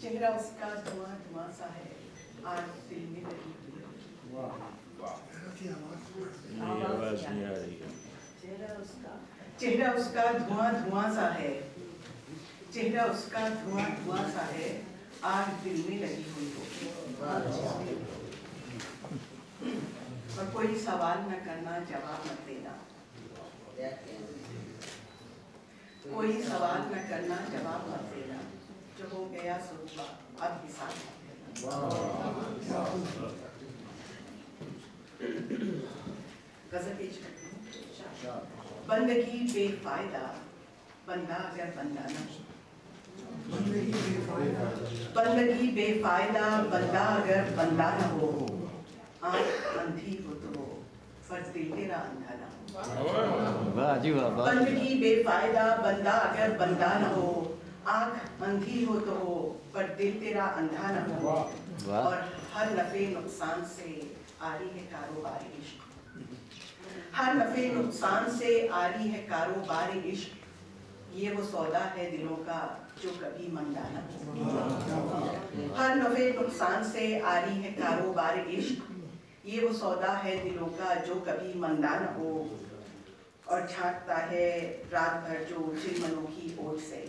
चेहरा उसका धुआं धुआं सा है, आग दिल में लगी हुई है। आवाज नहीं आ रही है। चेहरा उसका धुआं धुआं सा है, चेहरा उसका धुआं धुआं सा है, आग दिल में लगी हुई हो। और कोई सवाल न करना, जवाब मत देना। कोई सवाल न करना, जवाब मत देना। जो हो गया सो हुआ, अब हिसाब मत देना। गजल पेश करती हूँ। बंदगी बेफायदा, बंदा अगर बंदा न हो। बंदगी बेफायदा, बंदा अगर बंदा न हो। आँख अंधी हो तो हो, पर दिल तेरा अंधा न हो। बंदगी बेफायदा, बंदा अगर बंदा न हो। आँख अंधी हो तो हो, पर दिल तेरा अंधा न हो। और हर नफे नुकसान से आ रही है कारोबार इश्क। हर नफे नुकसान से आ रही है कारोबार इश्क। ये वो सौदा है दिलों का जो कभी मंदा न हो। हर नफे नुकसान से आ रही है कारोबार इश्क। ये वो सौदा है दिलों का जो कभी मंदा न हो। और झांकता है रात भर जो चिलमनों की ओट से।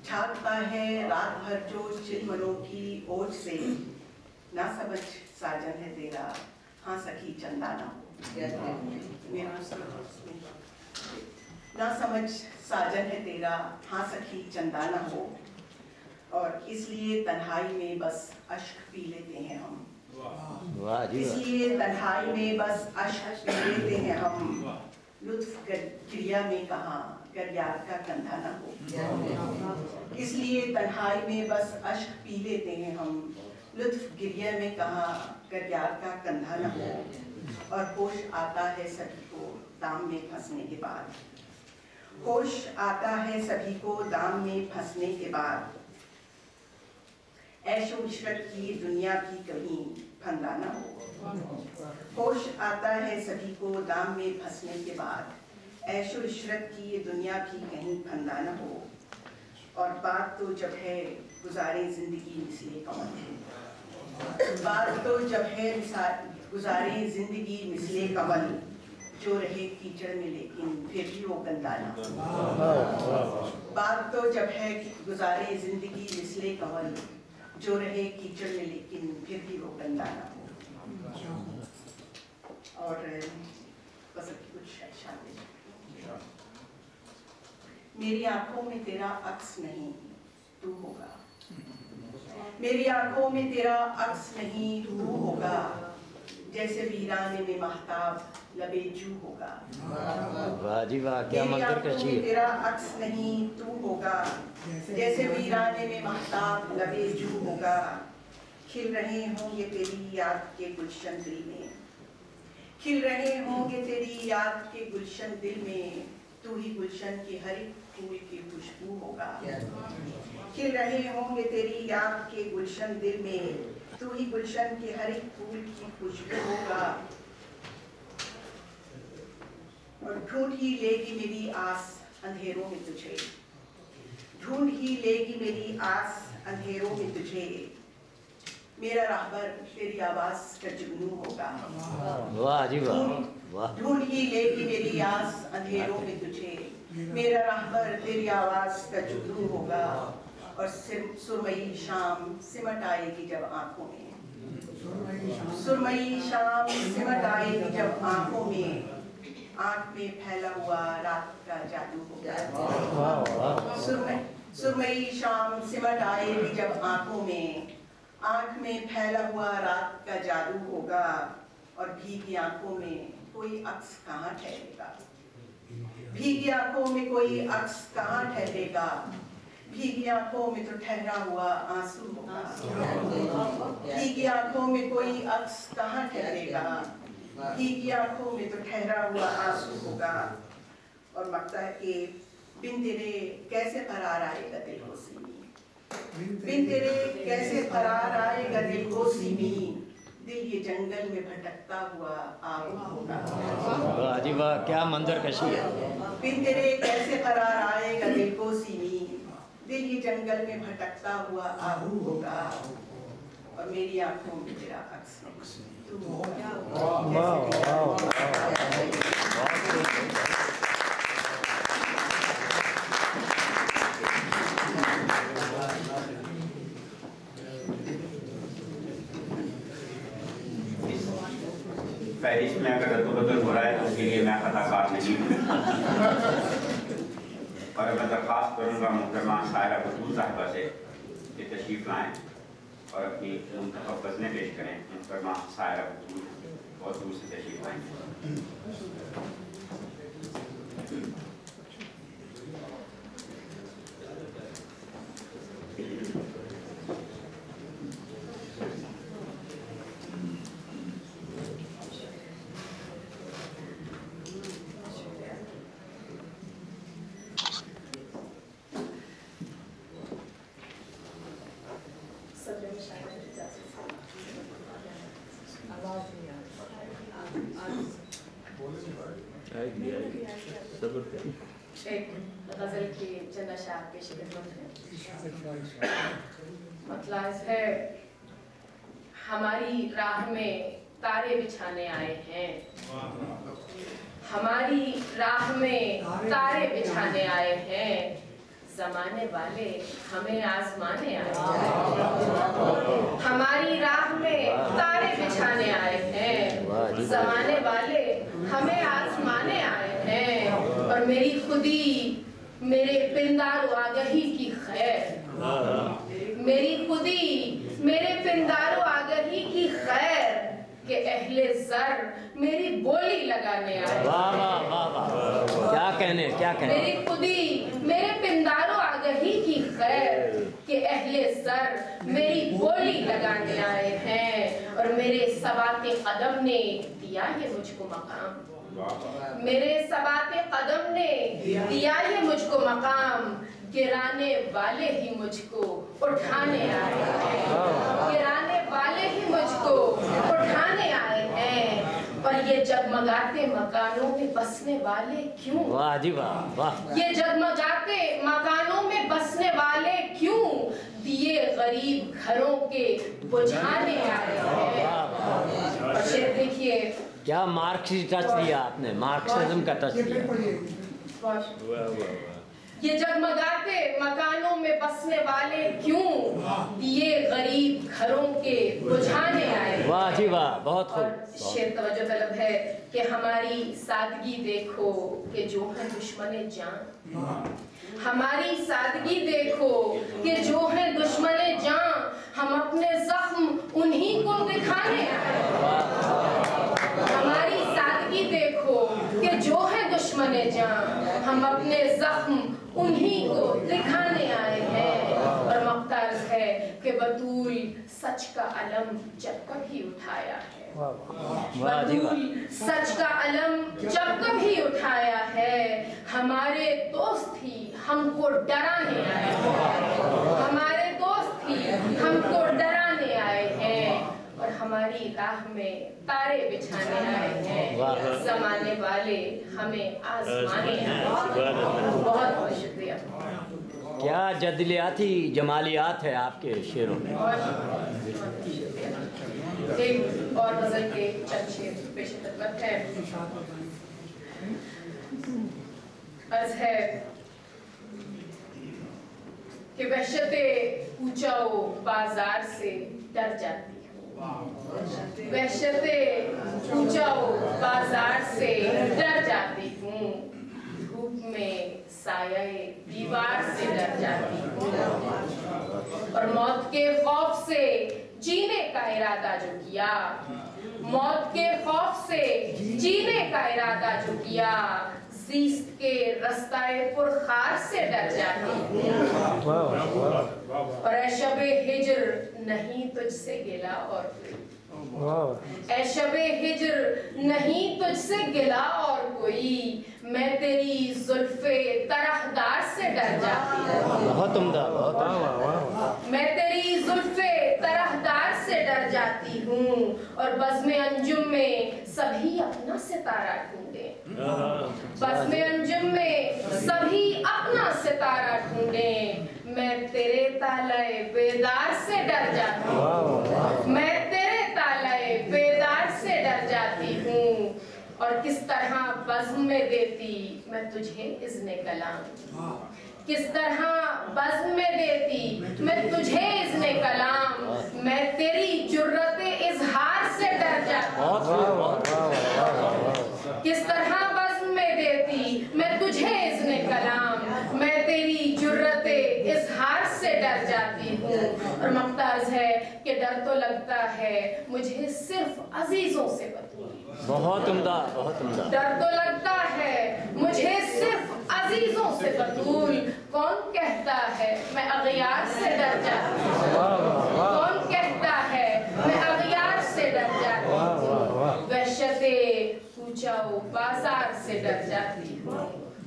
झांकता है रात भर जो चिलमनों की ओट से। ना समझ साजन है तेरा, हाँ सखी चंदा ना हो। ना समझ साजन है तेरा, हाँ सखी चंदा ना हो। और इसलिए तन्हाई में बस अश्क पी लेते हैं हम। इसलिए तन्हाई में बस अश्क पी लेते हैं हम। लुत्फ क्रिया में कहाँ गर यार का कंधा ना हो। इसलिए तन्हाई में बस अश्क पी लेते हैं हम। लुत्फ गिरिया में कहाँ गर यार का कंधा न हो। और होश आता है सभी को दाम में फंसने के बाद। होश आता है सभी को दाम में फंसने के बाद। ऐशो इशरत की दुनिया भी कहीं फंदा न हो। होश आता है सभी को दाम में फंसने के बाद। ऐशो इशरत की ये दुनिया भी कहीं फंदा न हो। और बात तो जब है गुजारे जिंदगी मिसले कमल। बात तो जब है गुजारे जिंदगी मिसले कमल। जो रहे कीचड़ में लेकिन फिर भी वो गंदा ना हो। बात तो जब है गुजारे जिंदगी मिसले कमल। जो रहे कीचड़ में लेकिन फिर भी वो गंदा ना हो। और बस कुछ शामिल। मेरी आंखों में तेरा अक्स नहीं तू होगा। मेरी आंखों में तेरा अक्स नहीं तू होगा। जैसे वीराने में महताब लबे जू होगा। वाह जी वाह, क्या मंजर कशी है। तेरा अक्स नहीं तू होगा। जैसे वीराने में महताब लबे जू होगा। खिल रहे होंगे तेरी याद के गुलशन दिल में। खिल रहे होंगे तेरी याद के गुलशन दिल में। तू ही गुलशन के हर एक फूल की खुशबू होगा। खिल रहे होंगे तेरी याद के गुलशन दिल में। तू ही गुलशन के हर एक फूल की खुशबू होगा। और ढूंढ ही लेगी मेरी आस अंधेरों में तुझे। ढूंढ ही लेगी मेरी आस अंधेरों में तुझे। मेरा राहबर तेरी आवाज का जुगनू होगा। वाह जी वाह। ढूंढ ही लेगी मेरी आस अंधेरों में तुझे। मेरा राहबर तेरी आवाज का जुगनू होगा। और सुरमई शाम सिमट आएगी जब आंखों में। सुरमई शाम सिमट आएगी जब आंखों में। आंख में फैला हुआ रात का जादू होगा। सुरमई शाम सिमट आएगी जब आंखों में। आंख में फैला हुआ रात का जादू होगा। और भीगी आंखों में कोई अक्स कहाँ ठहरेगा। भीगी आंखों में कोई अक्स कहाँ ठहरेगा। भीगी आंखों में तो ठहरा हुआ आंसू होगा। भीगी आंखों में कोई अक्स कहाँ ठहरेगा। भीगी आंखों में तो ठहरा हुआ आंसू होगा। और लगता है कि बिन तेरे कैसे फरार आएगा दिल को सीमी। बिन तेरे कैसे फरार आएगा दिल को सीमी। दिल ये जंगल में भटकता हुआ आग होगा। वाह जी वाह, क्या मंजर कशी है। बिन तेरे कैसे फरार आएगा दिल को सीमी। दिल ये जंगल में भटकता हुआ आहू होगा और मेरी आंखों में तेरा अक्स तू फहरिस्त में अगर रद्द-बदल हो रहा है तो उसके लिए मैं खताकार नहीं हूँ और मैं दरख्वास्त करूँगा मुहतरमा सायरा बतूल साहिबा से कि तशरीफ़ लाएँ और अपनी मुंतखब गज़लें पेश करें। मुहतरमा सायरा बतूल बहुत दूर से तशरीफ़ लाएँ। एक गजल की चंद अशार पेश खिदमत है। मतलब है, हमारी राह में तारे बिछाने आए हैं, हमारी राह में तारे बिछाने आए हैं, जमाने वाले हमें आजमाने आए हैं। हमारी राह में तारे बिछाने आए हैं, जमाने वाले हमें आजमाने आए हैं। और मेरी खुदी मेरे पिंदार आगही की खैर, मेरी खुदी मेरे पिंदार आगही की खैर के अहले ज़र मेरी बोली लगाने आए। वाह वाह वाह वाह, क्या कहने मेरी खुदी मेरे पिंदारो आगही की खैर के अहले सर मेरी बोली लगाने आए हैं। और मेरे सबाते कदम ने दिया ये मुझको मकाम, मेरे सबाते कदम ने दिया ये मुझको मकाम, गिराने वाले ही मुझको उठाने आए हैं, गिराने वाले ही मुझको उठाने आए हैं। और ये जगमगाते मकानों में बसने वाले क्यों, वाह जी वाह वाह, ये जगमगाते मकानों में बसने वाले क्यों, दिए गरीब घरों के बुझाने आए हैं। और शेर देखिए, क्या मार्क्सी टच दिया आपने, मार्क्सिज्म का टच दिया। ये जगमगाते मकानों में बसने वाले क्यों, दिए गरीब घरों के बुझाने आए। वाह जी वाह, बहुत और खूब। शेर तवज्जो तलब है कि हमारी सादगी देखो कि जो है दुश्मने जान, हमारी सादगी देखो कि जो है दुश्मने जान, हम अपने जख्म उन्हीं को दिखाने आए। हमारी सादगी देखो कि जो है दुश्मने जान, हम अपने जख्म उन्हीं को दिखाने आए हैं। और मख्तार है कि बतूल सच का अलम जब कभी उठाया है, बतूल सच का अलम जब कभी उठाया है, हमारे दोस्त ही हमको डराने आए हैं, हमारे दोस्त ही हमको डराने आए हैं। और हमारी राह में तारे बिछाने आए हैं, जमाने वाले हमें आजमाने आए हैं। बहुत बहुत शुक्रिया। क्या जदलियाती जमालियात है आपके शेरों में। एक और गजल के चंद शेर पेश खिदमत है। अर्ज है कि वहशते पूछाओ बाजार से डर जाती हूँ, वहशते पूछाओ बाजार से डर जाती हूँ, धूप में साये दीवार से डर जाती हूँ। और मौत के खौफ से जीने का इरादा जो किया, मौत के खौफ से जीने का इरादा जो किया, ज़ीस्त के रस्ताए पुरखार से डर जाती हूँ। और ऐ शबे हिज्र नहीं तुझसे गिला और कोई, ऐ शबे हिज्र नहीं तुझसे गिला और कोई, मैं तेरी जुल्फे तरहदार से डर जाती हूँ। बहुत उम्दा, बहुत। मैं तेरी जुल्फे तरहदार से डर जाती हूँ। और बज़्म अंजुम में सभी अपना सितारा ढूंढे, बज़्म अंजुम में सभी अपना सितारा ढूंढे, मैं बेदार से डर जाती हूँ, मैं तेरे तालाए बेदार से डर जाती हूँ। और किस तरह बज़्म में देती मैं तुझे इज़्ने कलाम, किस तरह बज़्म में देती मैं तुझे इज़्ने कलाम, मैं तेरी जुर्रते इज़हार से डर जाती हूँ। किस तरह बज़्म में देती मैं तुझे इज़्ने कलाम, मैं तेरी जुर्रते इज़हार से डर जाती हूँ। और मक़ताज़ है कि डर तो लगता है मुझे सिर्फ अजीज़ों से बतूल, बहुत उम्दा, बहुत उम्दा। डर तो लगता है मुझे सिर्फ अजीजों से बतूल, कौन कहता है मैं अगियार से डर जाती हूँ, कौन कहता है मैं अगियार से डर जाती हूँ, वहशते कूचाओ बाजार से डर जाती हूँ,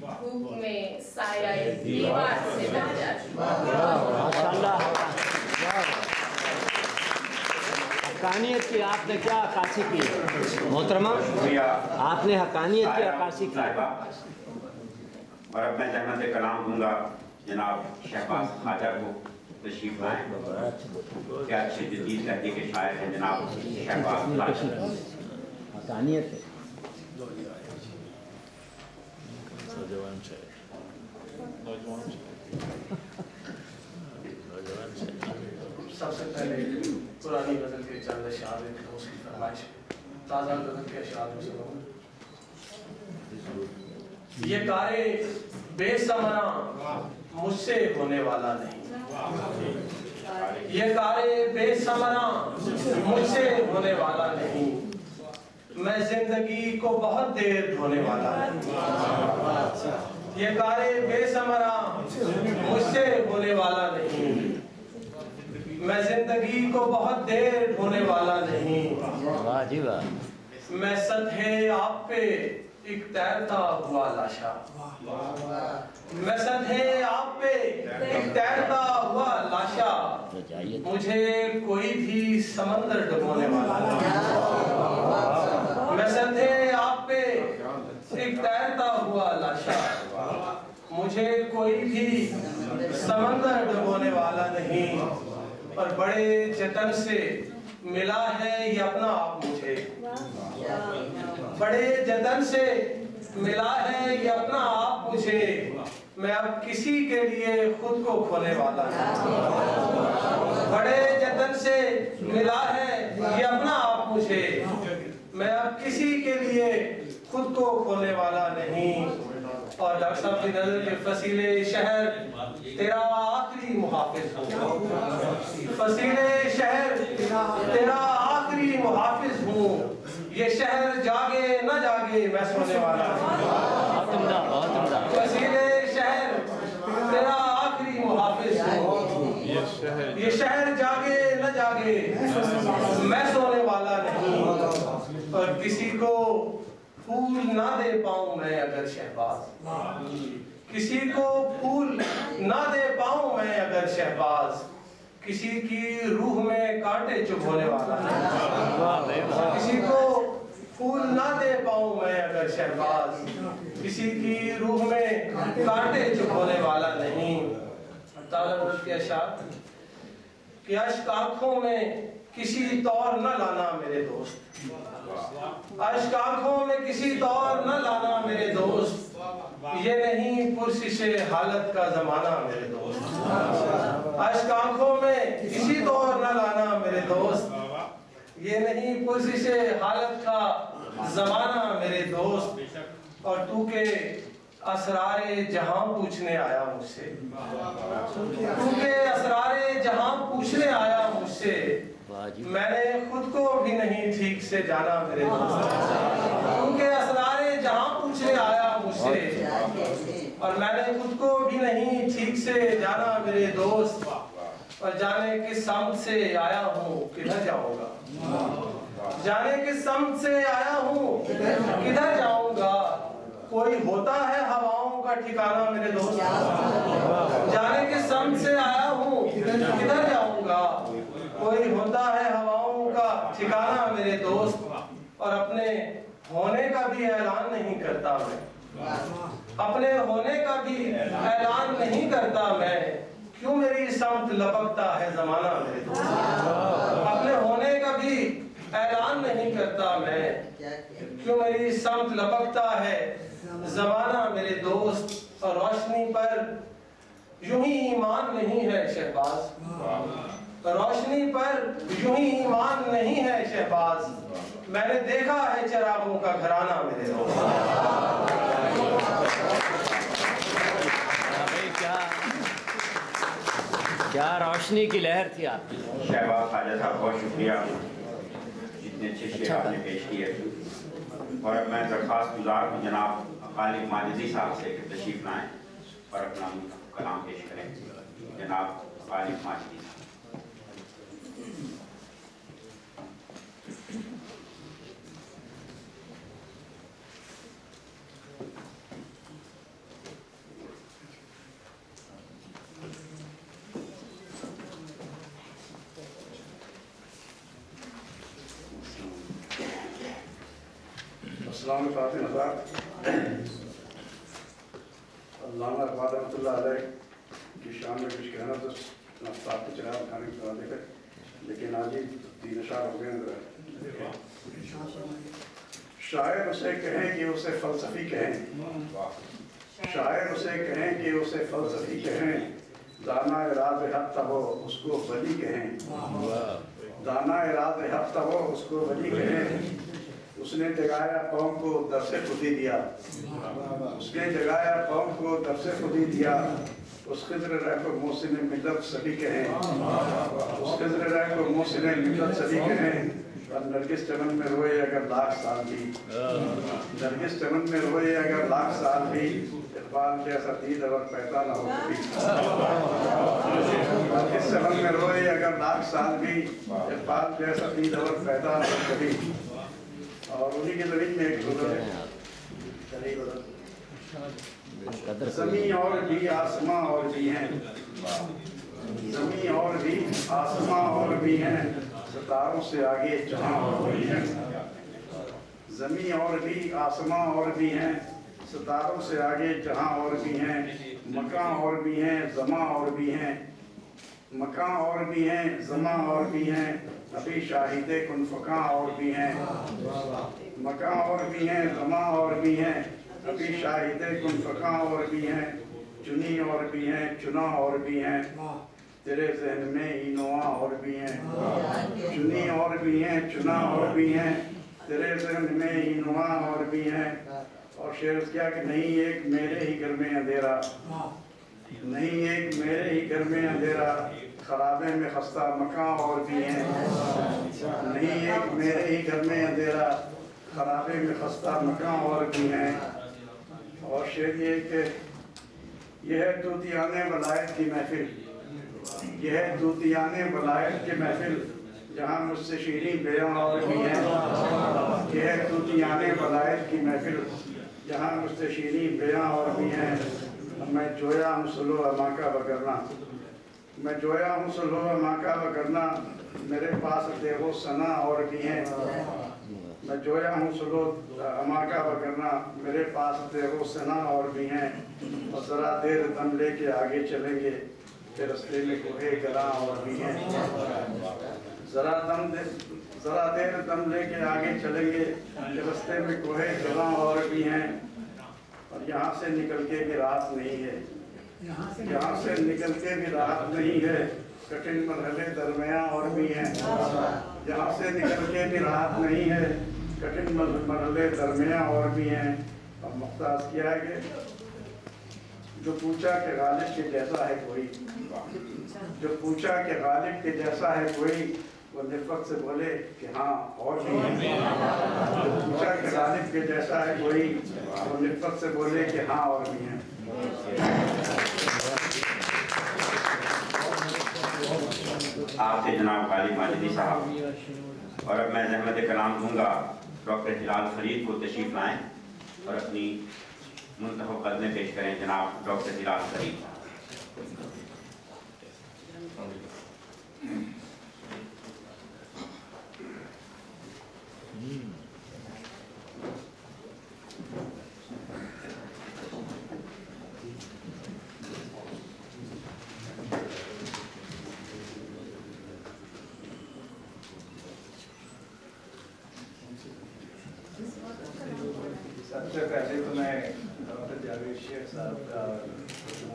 धूप में साया दीवार से डर जाती हूँ। माशाल्लाह। हकानियत की आपने क्या अक्कासी की मोहतरमा, आपने हकानियत की अक्कासी की। और अब मैं जहमत कलाम दूंगा जनाब शहबाज ख्वाजा को तशरीफ लाएं। क्या अच्छे जदीद लहजे के शायर हैं जनाब शहबाज ख्वाजा। हकानियत है। सबसे पहले पुरानी गज़ल के चंद अशआर उसकी फरमाइश ताज़ा गज़ल के अशआर में सुनाऊं। ये कारे बेसमरा मुझसे होने वाला नहीं, ये कारे बेसमरा मुझसे होने वाला नहीं, मैं जिंदगी को बहुत देर ढोने वाला नहीं। ये कारे बेसमरा मुझसे होने वाला नहीं, मैं जिंदगी को बहुत देर ढोने वाला नहीं। वाह जी वाह। मैं सतहे आप पे एक तैरता हुआ लाशा, मैं सतहे आप पे एक तैरता हुआ लाशा, मुझे कोई भी समंदर डुबोने वाला नहीं। मैं सतहे आप पे एक तैरता हुआ लाशा, मुझे कोई भी समंदर डुबोने वाला नहीं। और बड़े जतन से मिला है ये अपना आप मुझे, बड़े जतन से मिला है ये अपना आप मुझे, मैं अब किसी के लिए खुद को खोने वाला नहीं। बड़े जतन से मिला है ये अपना आप मुझे, मैं अब किसी के लिए खुद को खोने वाला नहीं। और डॉक्टर साहब की नजर के फसीले शहर तेरा आखिरी मुहाफिज हूँ, फसीले शहर तेरा आखिरी मुहाफिज हूँ, ये शहर जागे न जागे मैं सोने वाला हूँ। फसीले शहर तेरा आखिरी मुहाफिज हूँ, ये शहर जागे न जागे मैं सोने वाला नहीं। और किसी को फूल ना दे पाऊं मैं अगर शहबाज, किसी को फूल ना दे पाऊं मैं अगर शहबाज, किसी की रूह में कांटे चुभोने वाला नहीं। किसी को फूल ना दे पाऊं मैं अगर शहबाज, किसी की रूह में कांटे चुभोने वाला नहीं। तालब के अशार कि अश्क आंखों में किसी तौर न लाना मेरे दोस्त, अश्क आंखों में किसी तौर न लाना मेरे दोस्त, ये नहीं पुरसिशे हालत का जमाना मेरे दोस्त। अश्क आंखों में किसी तौर न लाना मेरे दोस्त, ये नहीं पुरसिशे हालत का जमाना मेरे दोस्त। और तू के असरारे जहां पूछने आया मुझसे, तू के असरारे जहां पूछने आया मुझसे, मैंने खुद को भी नहीं ठीक से जाना मेरे दोस्त। उनके असरारे जहां पूछने आया मुझसे, और मैंने खुद को भी नहीं ठीक से जाना मेरे दोस्त। और जाने किस समत से आया हूँ किधर जाऊंगा, जाने किस समत से आया हूँ किधर जाऊंगा, कोई होता है हवाओं का ठिकाना मेरे दोस्त। जाने किस समत से आया हूँ किधर जाऊंगा, कोई होता है हवाओं का ठिकाना मेरे दोस्त। और अपने होने का भी ऐलान नहीं करता मैं, अपने होने का भी ऐलान नहीं करता मैं, क्यों मेरी समत लपकता है जमाना मेरे दोस्त, अपने होने का भी ऐलान नहीं करता मैं, क्यों मेरी समत लपकता है जमाना मेरे दोस्त, और रोशनी पर यूं ही ईमान नहीं है शहबाज, रोशनी पर यूं ही ईमान नहीं है शहबाज, मैंने देखा है चिरागों का घराना मेरे दोस्त। क्या रोशनी की लहर थी आपकी। शहबाज ख्वाजा साहब बहुत शुक्रिया, इतने अच्छे शेर आपने पेश किए। और अब मैं दरख्वास्त गुजार हूँ जनाब खालिद माजिदी साहब से कि तशरीफ लाएँ और अपना कलाम पेश करें। जनाब खालिद माजिदी साहब। अस्सलाम वालेकुम। अल्लामा इक़बाल रहमतुल्लाह अलैह की शान में कुछ कहना तो नाश्ता के चला खाने की तरह देखे, लेकिन आज ही 3 अशार हो गए। शायर उसे कहें कि उसे फ़लसफ़ी कहें, शायर उसे कहें कि उसे फ़लसफ़ी कहें, दाना राज़ हक़ हो उसको वली कहें, दाना राज़ हक़ हो उसको वली कहें। उसने जगाया कौम को दरसे खुदी दिया, उसने जगाया कौम को दरसे खुदी दिया, उस खिज़्र रह को मोहसिन मिल्लत सभी कहें, उस खिज़्र रह को मोहसिन मिल्लत सभी कहें। और नरगिस चमन में रोए अगर लाख साल भी, नरगिस चमन में रोए अगर लाख साल भी, इक़बाल जैसा दीद अगर पैदा ना हो कभी, नरगिस चमन में रोए अगर लाख साल भी, इक़बाल जैसा दीद अगर पैदा ना हो कभी। और उन्हीं के ज़मीन में एक ज़मीन और भी आसमां और भी हैं, ज़मीन और भी आसमां और भी हैं, सितारों से आगे जहां और भी हैं, ज़मीन और भी आसमां और भी हैं, सितारों से आगे जहां और भी हैं, मकान और भी हैं ज़मां और भी हैं, मकान और भी हैं ज़मां और भी हैं, अभी शाहिदे कुन फ़क़ां और भी हैं, मकान और भी हैं ज़मां और भी हैं, अभी शाहिदे कुन फ़क़ां और भी हैं, चुनी और भी हैं चुना और भी हैं, तेरे ज़हन में इनोआ और भी हैं, चुनी और भी हैं चुना और भी हैं, तेरे ज़हन में इनोआ और भी हैं। और शेर क्या कि नहीं एक मेरे ही घर में अंधेरा, नहीं एक मेरे ही घर में अंधेरा, खराबे में खस्ता मकान और भी हैं, नहीं एक मेरे ही घर में अंधेरा, खराबे में खस्ता मकान और भी हैं। और शेर ये कि यह है तूतियाने वलायत की महफिल, यह है तूतियाने वलायत की महफिल, जहाँ मुझसे शीरीं बेयां और भी हैं, यह है तूतियाने वलायत की महफिल, जहाँ मुझसे शीरीं बेयां और भी हैं। मैं जोया हूँ सुलो अमा का वगरना, मैं जोया हूँ सुलो अमा का वगरना, मेरे पास देवो सना और भी हैं, मैं जोया हूँ सुलो अमा का वगरना, मेरे पास देवो सना और भी हैं। और ज़रा देर दम लेके आगे चलेंगे, फिर रस्ते में कोहे गला और भी हैं, ज़रा देर दम लेके आगे चलेंगे, फिर रस्ते में कोहे गला और भी हैं। और यहाँ से निकल के भी राहत नहीं है, यहाँ से निकल के भी राहत नहीं है, कठिन मरहले दरमियाँ और भी हैं, यहाँ से निकल के भी राहत नहीं है, कठिन मरहले दरमियाँ और भी हैं। और मुख्तार किया है कि जो पूछा कि गालिब के जैसा है कोई, जो पूछा कि गालिब के जैसा है कोई, वो निफ़क़त से बोले कि हाँ और भी हैं, जो पूछा कि गालिब के जैसा है कोई, वो निफ़क़त से बोले कि हाँ और भी हैं। आपसे जनाब खालिद माजिदी साहब। और अब मैं ज़हमत कलाम दूंगा डॉक्टर हिलाल फरीद को तशरीफ़ लाएँ और अपनी मुंतखब ग़ज़लें पेश करें। जनाब डॉक्टर हिलाल फरीद। سے پہلے تو میں حضرت جاوید شیخ صاحب کا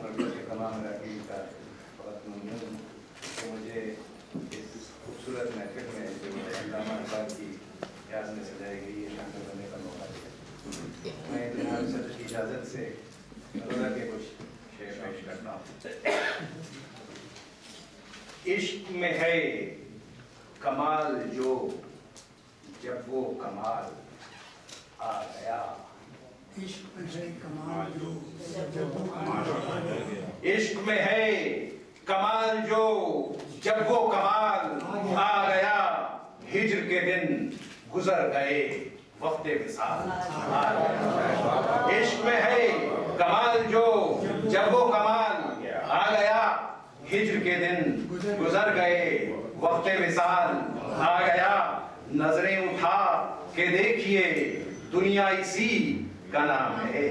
مرکز کے تمام اراکین کا بہت ممنون ہوں کہ مجھے اس خوبصورت محفل میں جو علامہ اقبال کی یاد میں سجائی گئی ہے شامل ہونے کا موقع دیا. میں جناب صدر کی اجازت سے روزہ کے کچھ شعر پیش کرتا ہوں. عشق میں ہے کمال جو جب وہ کمال آ گیا. عشق میں ہے کمال جو جب وہ کمال آ گیا. عشق میں ہے کمال جو جب وہ کمال آ گیا. ہجر کے دن گزر گئے وقت وصال آ گیا. عشق میں ہے کمال جو جب وہ کمال آ گیا. ہجر کے دن گزر گئے وقت وصال آ گیا. نظریں اٹھا کہ دیکھیے دنیا اسی کا نام ہے.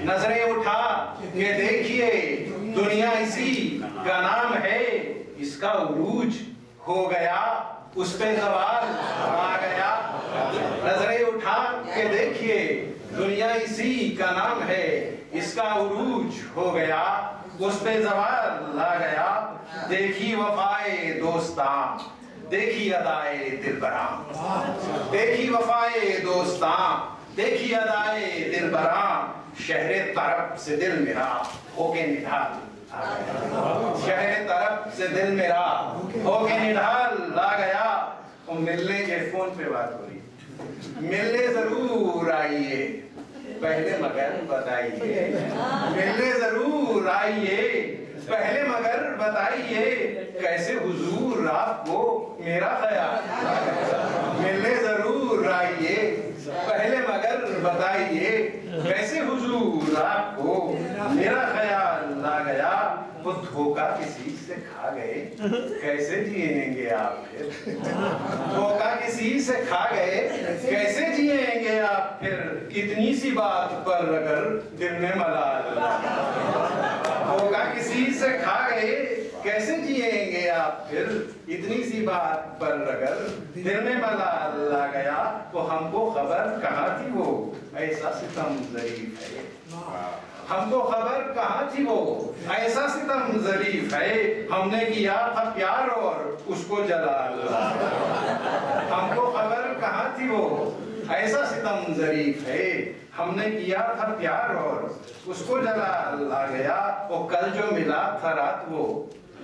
نظریں اٹھا کہ دیکھیے دنیا اسی کا نام ہے. اس کا عروج ہو گیا اس پہ زوال آ گیا. نظریں اٹھا کہ دیکھیے دنیا اسی کا نام ہے. اس کا عروج ہو گیا اس پہ زوال آ گیا. دیکھی وفائے دوستاں دیکھی ادائے دلبراں. دیکھی وفائے دوستاں دیکھی ادائے دلبراں. شہر طرف سے دل میرا ہو کے نڈھال آ گیا. شہر طرف سے دل میرا ہو کے نڈھال آ گیا. وہ ملنے کے فون پہ بات ہو رہی. ملنے ضرور آئیے پہلے مگر بتائیے. ملنے ضرور آئیے پہلے مگر بتائیے کیسے حضور آپ کو میرا خیال. ملنے ضرور آئیے پہلے مگر بتائیے کیسے حضور آپ کو میرا خیال آ گیا. وہ دھوکہ کسی سے کھا گئے کیسے جئیں گے آپ پھر. دھوکہ کسی سے کھا گئے کیسے جئیں گے آپ پھر. اتنی سی بات پر اگر دل میں ملال. دھوکہ کسی سے کھا گئے کیسے جئیں گے آپ پھر. اتنی سی بات پر اگر دل میں ملال آ گیا. تو ہم کو خبر کہاں تھی وہ ایسا ستم ظریف ہے. ہم کو خبر کہاں تھی وہ ایسا ستم ظریف ہے. ہم نے کیا تھا پیار اور اس کو جلال. ہم کو خبر کہاں تھی وہ ایسا ستم ظریف ہے. ہم نے کیا تھا پیار اور اس کو جلال آ گیا. وہ کل جو ملا تھا رات وہ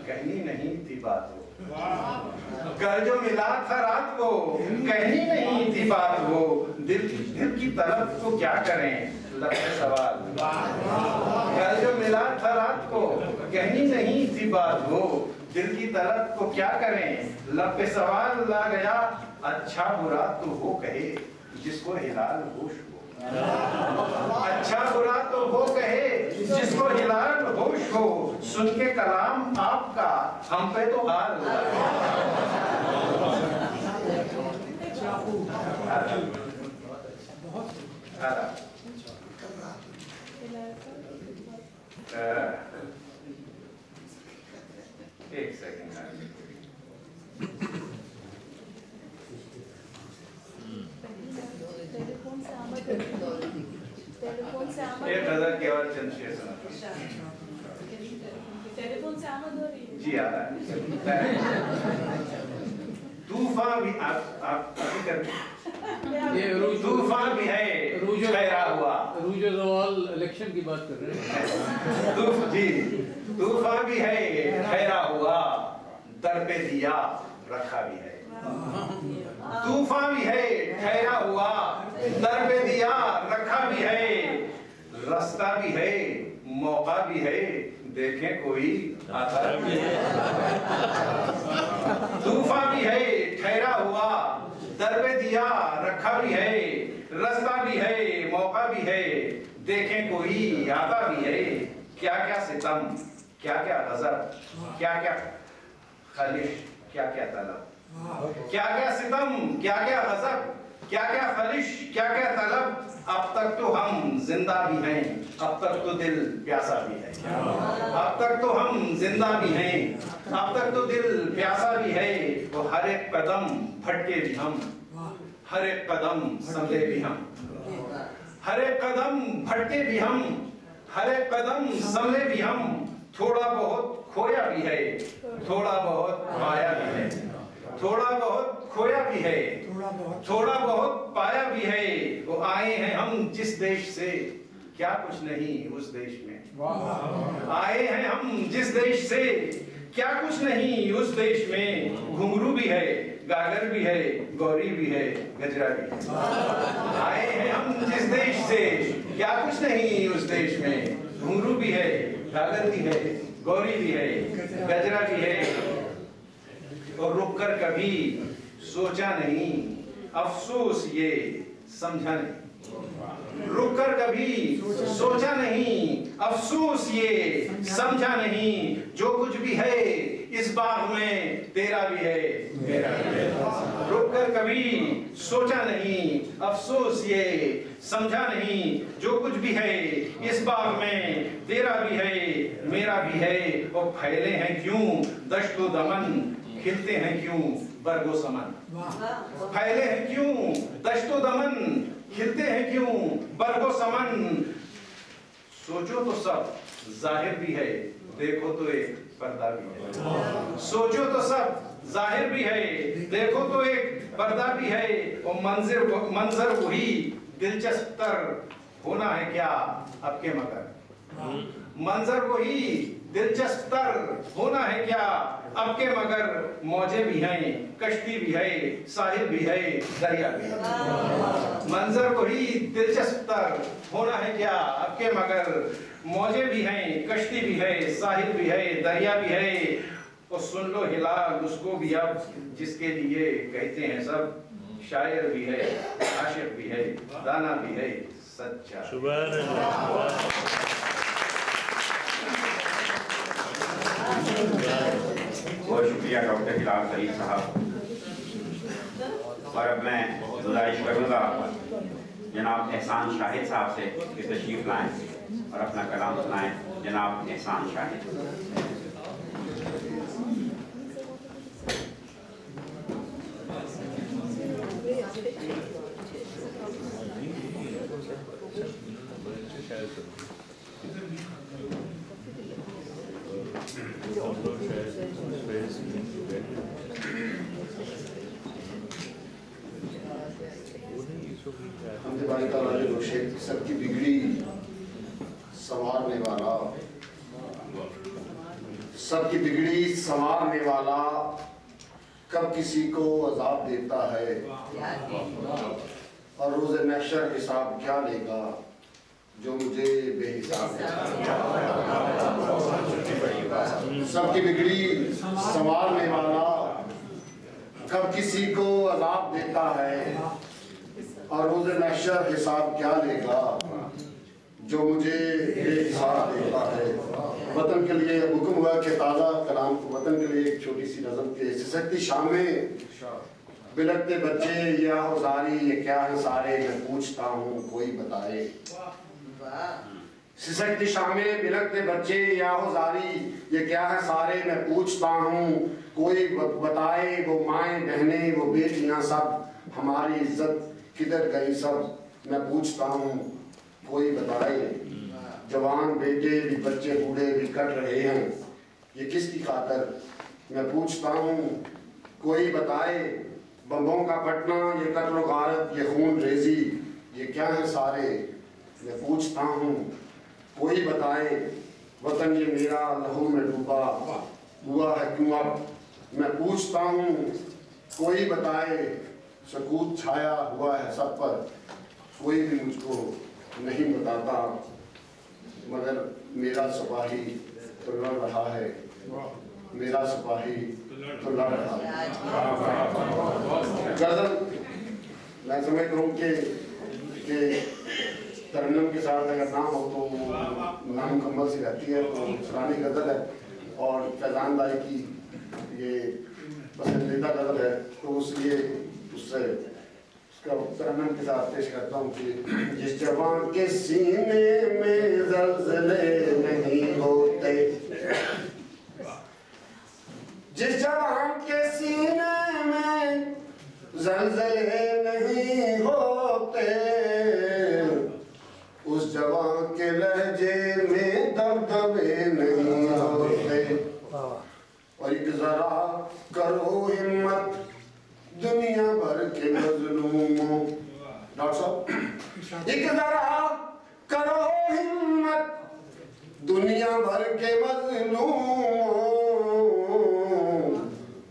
کہنی نہیں تھی بات. وہ کل جو ملا تھا رات وہ کہنی نہیں تھی بات. وہ دل کی طرف کو کیا کریں لب پہ سوال. کل جو ملا تھا رات کو کہنی نہیں تھی بات. وہ دل کی طرف کو کیا کریں لب پہ سوال آ گیا. اچھا برا تو وہ کہے جس کو ہلال ہوش ہو. اچھا برا تو وہ کہے جس کو ہلال ہوش ہو. سن کے کلام آپ کا ہم پہ تو حال. ایک سیکنڈ ایک غزل کے اور چند شعر سنا. جی آ رہا ہے. طوفان بھی آپ طوفان بھی ہے ٹھہرا ہوا. عروج زوال الیکشن کی بات کر رہے ہیں. جی طوفان بھی ہے ٹھہرا ہوا در پہ دیا رکھا بھی ہے. طوفان بھی ہے ٹھہرا ہوا در پہ دیا رکھا بھی ہے. رستہ بھی ہے موقع بھی ہے دیکھیں کوئی آتا بھی ہے. طوفان بھی ہے ٹھہرا ہوا در پہ دیا رکھا بھی ہے. رستہ بھی ہے موقع بھی ہے دیکھیں کوئی آتا بھی ہے. کیا کیا ستم کیا کیا غضب کیا کیا خلش کیا کیا طلب. کیا کیا ستم کیا کیا غضب کیا کیا خلش کیا کیا طلب. اب تک تو ہم زندہ بھی ہیں اب تک تو دل پیاسا بھی ہے. اب تک تو ہم زندہ بھی ہیں اب تک تو دل پیاسا بھی ہے. وہ ہر ایک قدم بھٹکے بھی ہم ہر ایک قدم سمجھے بھی ہم. हर एक कदम भटके भी हम, हर एक कदम संभले भी हम, थोड़ा बहुत खोया भी है, थोड़ा बहुत पाया भी है, थोड़ा बहुत खोया भी है, थोड़ा बहुत पाया भी है। वो आए हैं हम जिस देश से, क्या कुछ नहीं उस देश में। आए हैं हम जिस देश से, क्या कुछ नहीं उस देश में। घुंघरू भी है, गागर भी है, गौरी भी है, गजरा भी है। आए हैं हम जिस देश से, क्या कुछ नहीं उस देश में। घुंघरू भी है, गागर भी है, गौरी भी है, गजरा भी है। और रुक कर कभी सोचा नहीं, अफसोस ये समझा नहीं। रुक कर कभी सोचा नहीं, अफसोस ये समझा नहीं। जो कुछ भी है इस बाग में तेरा भी है, मेरा भी है। रुक कर कभी सोचा नहीं, अफसोस ये समझा नहीं। जो कुछ भी है इस बाग में तेरा भी है, मेरा भी है। और फैले हैं क्यों दश्तो दमन, खिलते हैं क्यों बरगो समन। फैले हैं क्यों दश्तो दमन, खिलते हैं क्यों बरगो समन। सोचो तो सब जाहिर भी है, देखो तो एक पर्दा भी है। सोचो तो सब जाहिर भी है, देखो तो एक पर्दा भी है। और मंजर वही दिलचस्प तर, होना है क्या अब के मगर। मंजर वही दिलचस्प तर, होना है क्या अब के मगर। मौजे भी हैं, कश्ती भी है, साहिल भी है, दरिया भी है। मंजर वही दिलचस्प तर, होना है क्या अब के मगर। मौजे भी हैं, कश्ती भी है, साहिल भी है, दरिया भी है। और सुन लो हिलाल उसको भी अब, जिसके लिए कहते हैं सब। शायर भी है, आशिक भी है, दाना भी है, सच्चा। बहुत शुक्रिया डॉक्टर हिलाल खलील साहब। और अब मैं गुजारिश करूँगा जनाब एहसान शाहिद साहब से कि तशरीफ लाएं और अपना कलाम सुनाएं। जनाब एहसान शाहिद। सबकी बिगड़ी संवारने वाला, सबकी बिगड़ी संवारने वाला, कब किसी को अजाब देता है और रोज़े महशर हिसाब क्या लेगा जो मुझे बेहिसाब देता है। सबकी बिगड़ी संवारने वाला, कब किसी को अजाब देता है और रोज़े महशर हिसाब क्या लेगा जो मुझे बेहिसाब देता है। वतन के लिए हुक्म हुआ कि ताला कलाम को वतन के लिए एक छोटी सी नज़म के सिसकती शाम में बिलकते बच्चे या औजारी ये क्या है सारे, मैं पूछता हूँ कोई बताए। सिसकती शामें बिलकते बच्चे या औजारी ये क्या है सारे, मैं पूछता हूँ कोई बताए। वो माएँ बहनें वो बेटियाँ सब, हमारी इज्जत किधर गई सब, मैं पूछता हूँ कोई बताए। जवान बेटे भी बच्चे बूढ़े भी कट रहे हैं ये किसकी खातर, मैं पूछता हूँ कोई बताए। बम्बों का फटना ये कत्ल गारत ये खून रेजी ये क्या है सारे, मैं पूछता हूँ कोई बताए। वतन ये मेरा लहू में डूबा हुआ है क्यों अब, मैं पूछता हूँ कोई बताए। सकूत छाया हुआ है सब पर, कोई भी मुझको नहीं बताता, मगर मेरा सिपाही तो लड़ रहा है, मेरा सिपाही तो लड़ रहा है। गजल मैं समझता हूँ कि तरन्नुम के साथ अगर नाम हो तो नाम मुकम्मल सी रहती है, तो पुरानी गजल है और फैजान भाई की ये पसंदीदा गजल है, तो उसलिए उससे उसका तरन्नुम के साथ पेश करता हूँ कि जिस जवान के सीने में ज़लज़ले नहीं होते, जिस जवान के सीने में ज़लज़ले नहीं होते, एक जरा करो हिम्मत दुनिया भर के मजलूम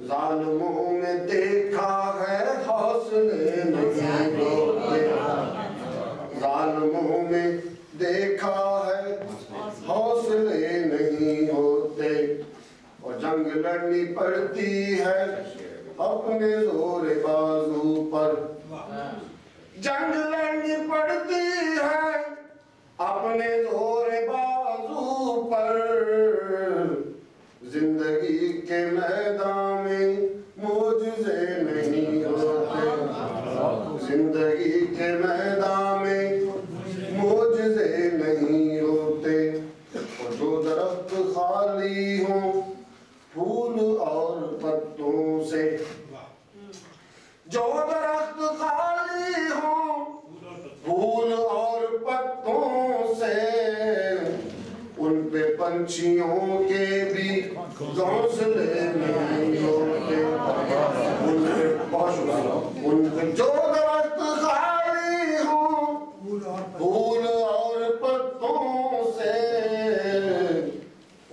जालिमों में देखा है हौसले नहीं होते जालिमों में देखा है हौसले नहीं होते और जंग लड़नी पड़ती है अपने जोर बाजू पर जंग लड़नी पड़ती है अपने जोर बाजू पर जिंदगी के मैदान में मोजज़े नहीं होते जिंदगी के मैदान में मोजज़े नहीं होते और जो दरख्त खाली हो फूल और पत्तों से जो दरख्त खाली हो फूल और पत्तों से उन पे पंछियों के भी घोंसले नहीं होते उन पे जो दरख्त खाली हो फूल और पत्तों से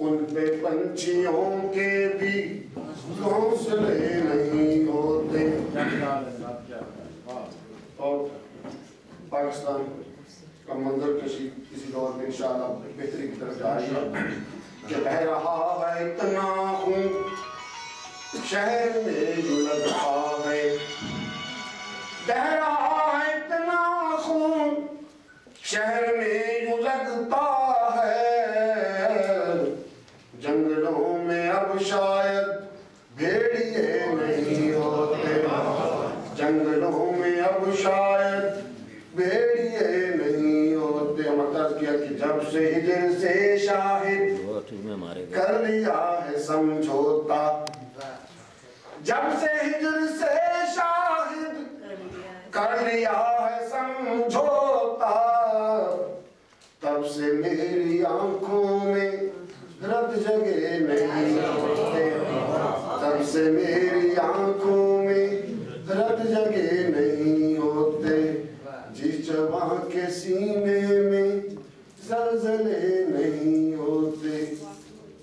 उन पे पंछियों के भी घोंसले नहीं होते। और पाकिस्तान का मंजर कशी किसी दौर में इंशाअल्लाह बेहतरी की तरफ जा रही है कि बह रहा है इतना खून शहर में जो लगता है बह रहा है इतना खून शहर में जो लगता है जंगलों में अब शायद भेड़िए नहीं होते जंगलों में अब शायद भेड़िए नहीं होते। मतलब किया कि जब से हिजर से शाहिद कर लिया है समझौता जब से हिजर से शाहिद कर लिया है समझौता तब से मेरी आंखों में रत जगे नहीं होते तब से मेरी आंखों में रत जगे नहीं होते जिस जवां के सीने में ज़लज़ले नहीं होते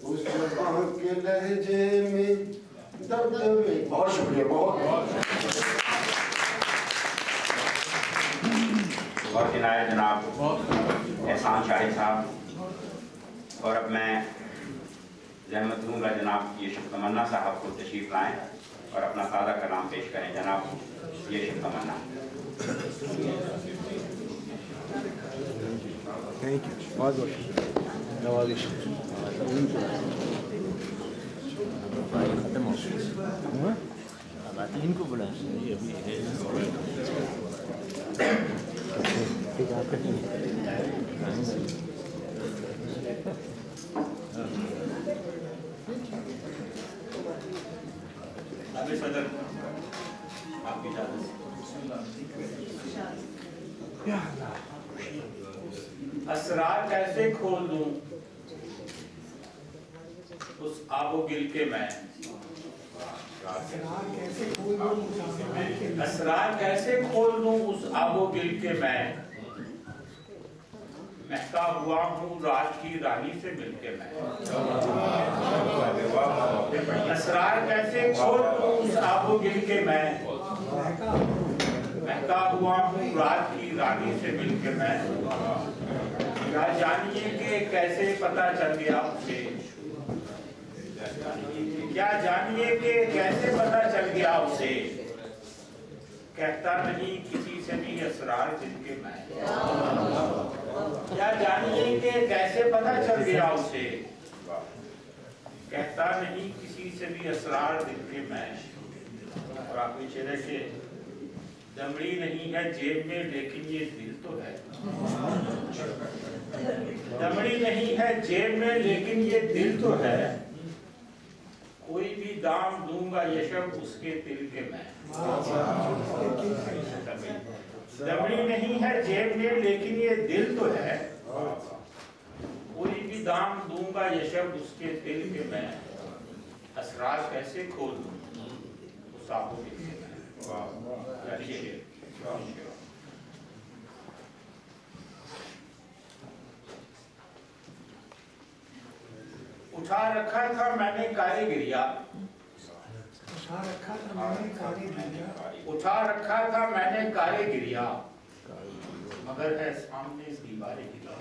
उस जवां के लहजे में दबदबे। बहुत शुक्रिया बहुत इनायत जनाब एहसान शाहिद साहब। और अब मैं ज़हमत दूंगा जनाब येशुफ तमन्ना साहब को तशरीफ लाएं और अपना ताज़ा कलाम पेश करें। जनाब येशुफ तमन्ना। थैंक यू बहुत बहुत नवाजिश खत्म हो गया इनको बुला ठीक है आपका सदर आपकी असरार कैसे खोल दूं उस आबो गिल के मैं असरार कैसे खोल दूं उस आबो गिल के मैं महका हुआ हूँ रात की रानी से मिलके मैं असरार कैसे खोल दूं उस आबो गिल के मैं महका हुआ हूँ रात की रानी से मिलके मैं क्या जानिए कि कैसे पता चल गया उसे क्या जानिए कि कैसे पता चल गया उसे कहता नहीं किसी से भी असरार दिल के मैं क्या जानिए कि कैसे पता चल गया उसे कहता नहीं किसी से भी असरार दिल के मैं। और आप पीछे देखे दमड़ी नहीं है जेब में लेकिन ये दिल तो है दमड़ी नहीं है जेब में लेकिन ये दिल तो है कोई भी दाम दूंगा ये शब उसके दिल के मैं। दमड़ी नहीं है जेब में लेकिन ये दिल तो है कोई भी दाम दूंगा ये शब उसके दिल के मैं। असरार कैसे खोल दूं उस आबो गिल के मैं। उठा रखा था मैंने कारीगिरिया, उठा रखा था मैंने कारीगिरिया, उठा रखा था मैंने कारीगिरिया, मगर है सामने दीवारें गिरिया।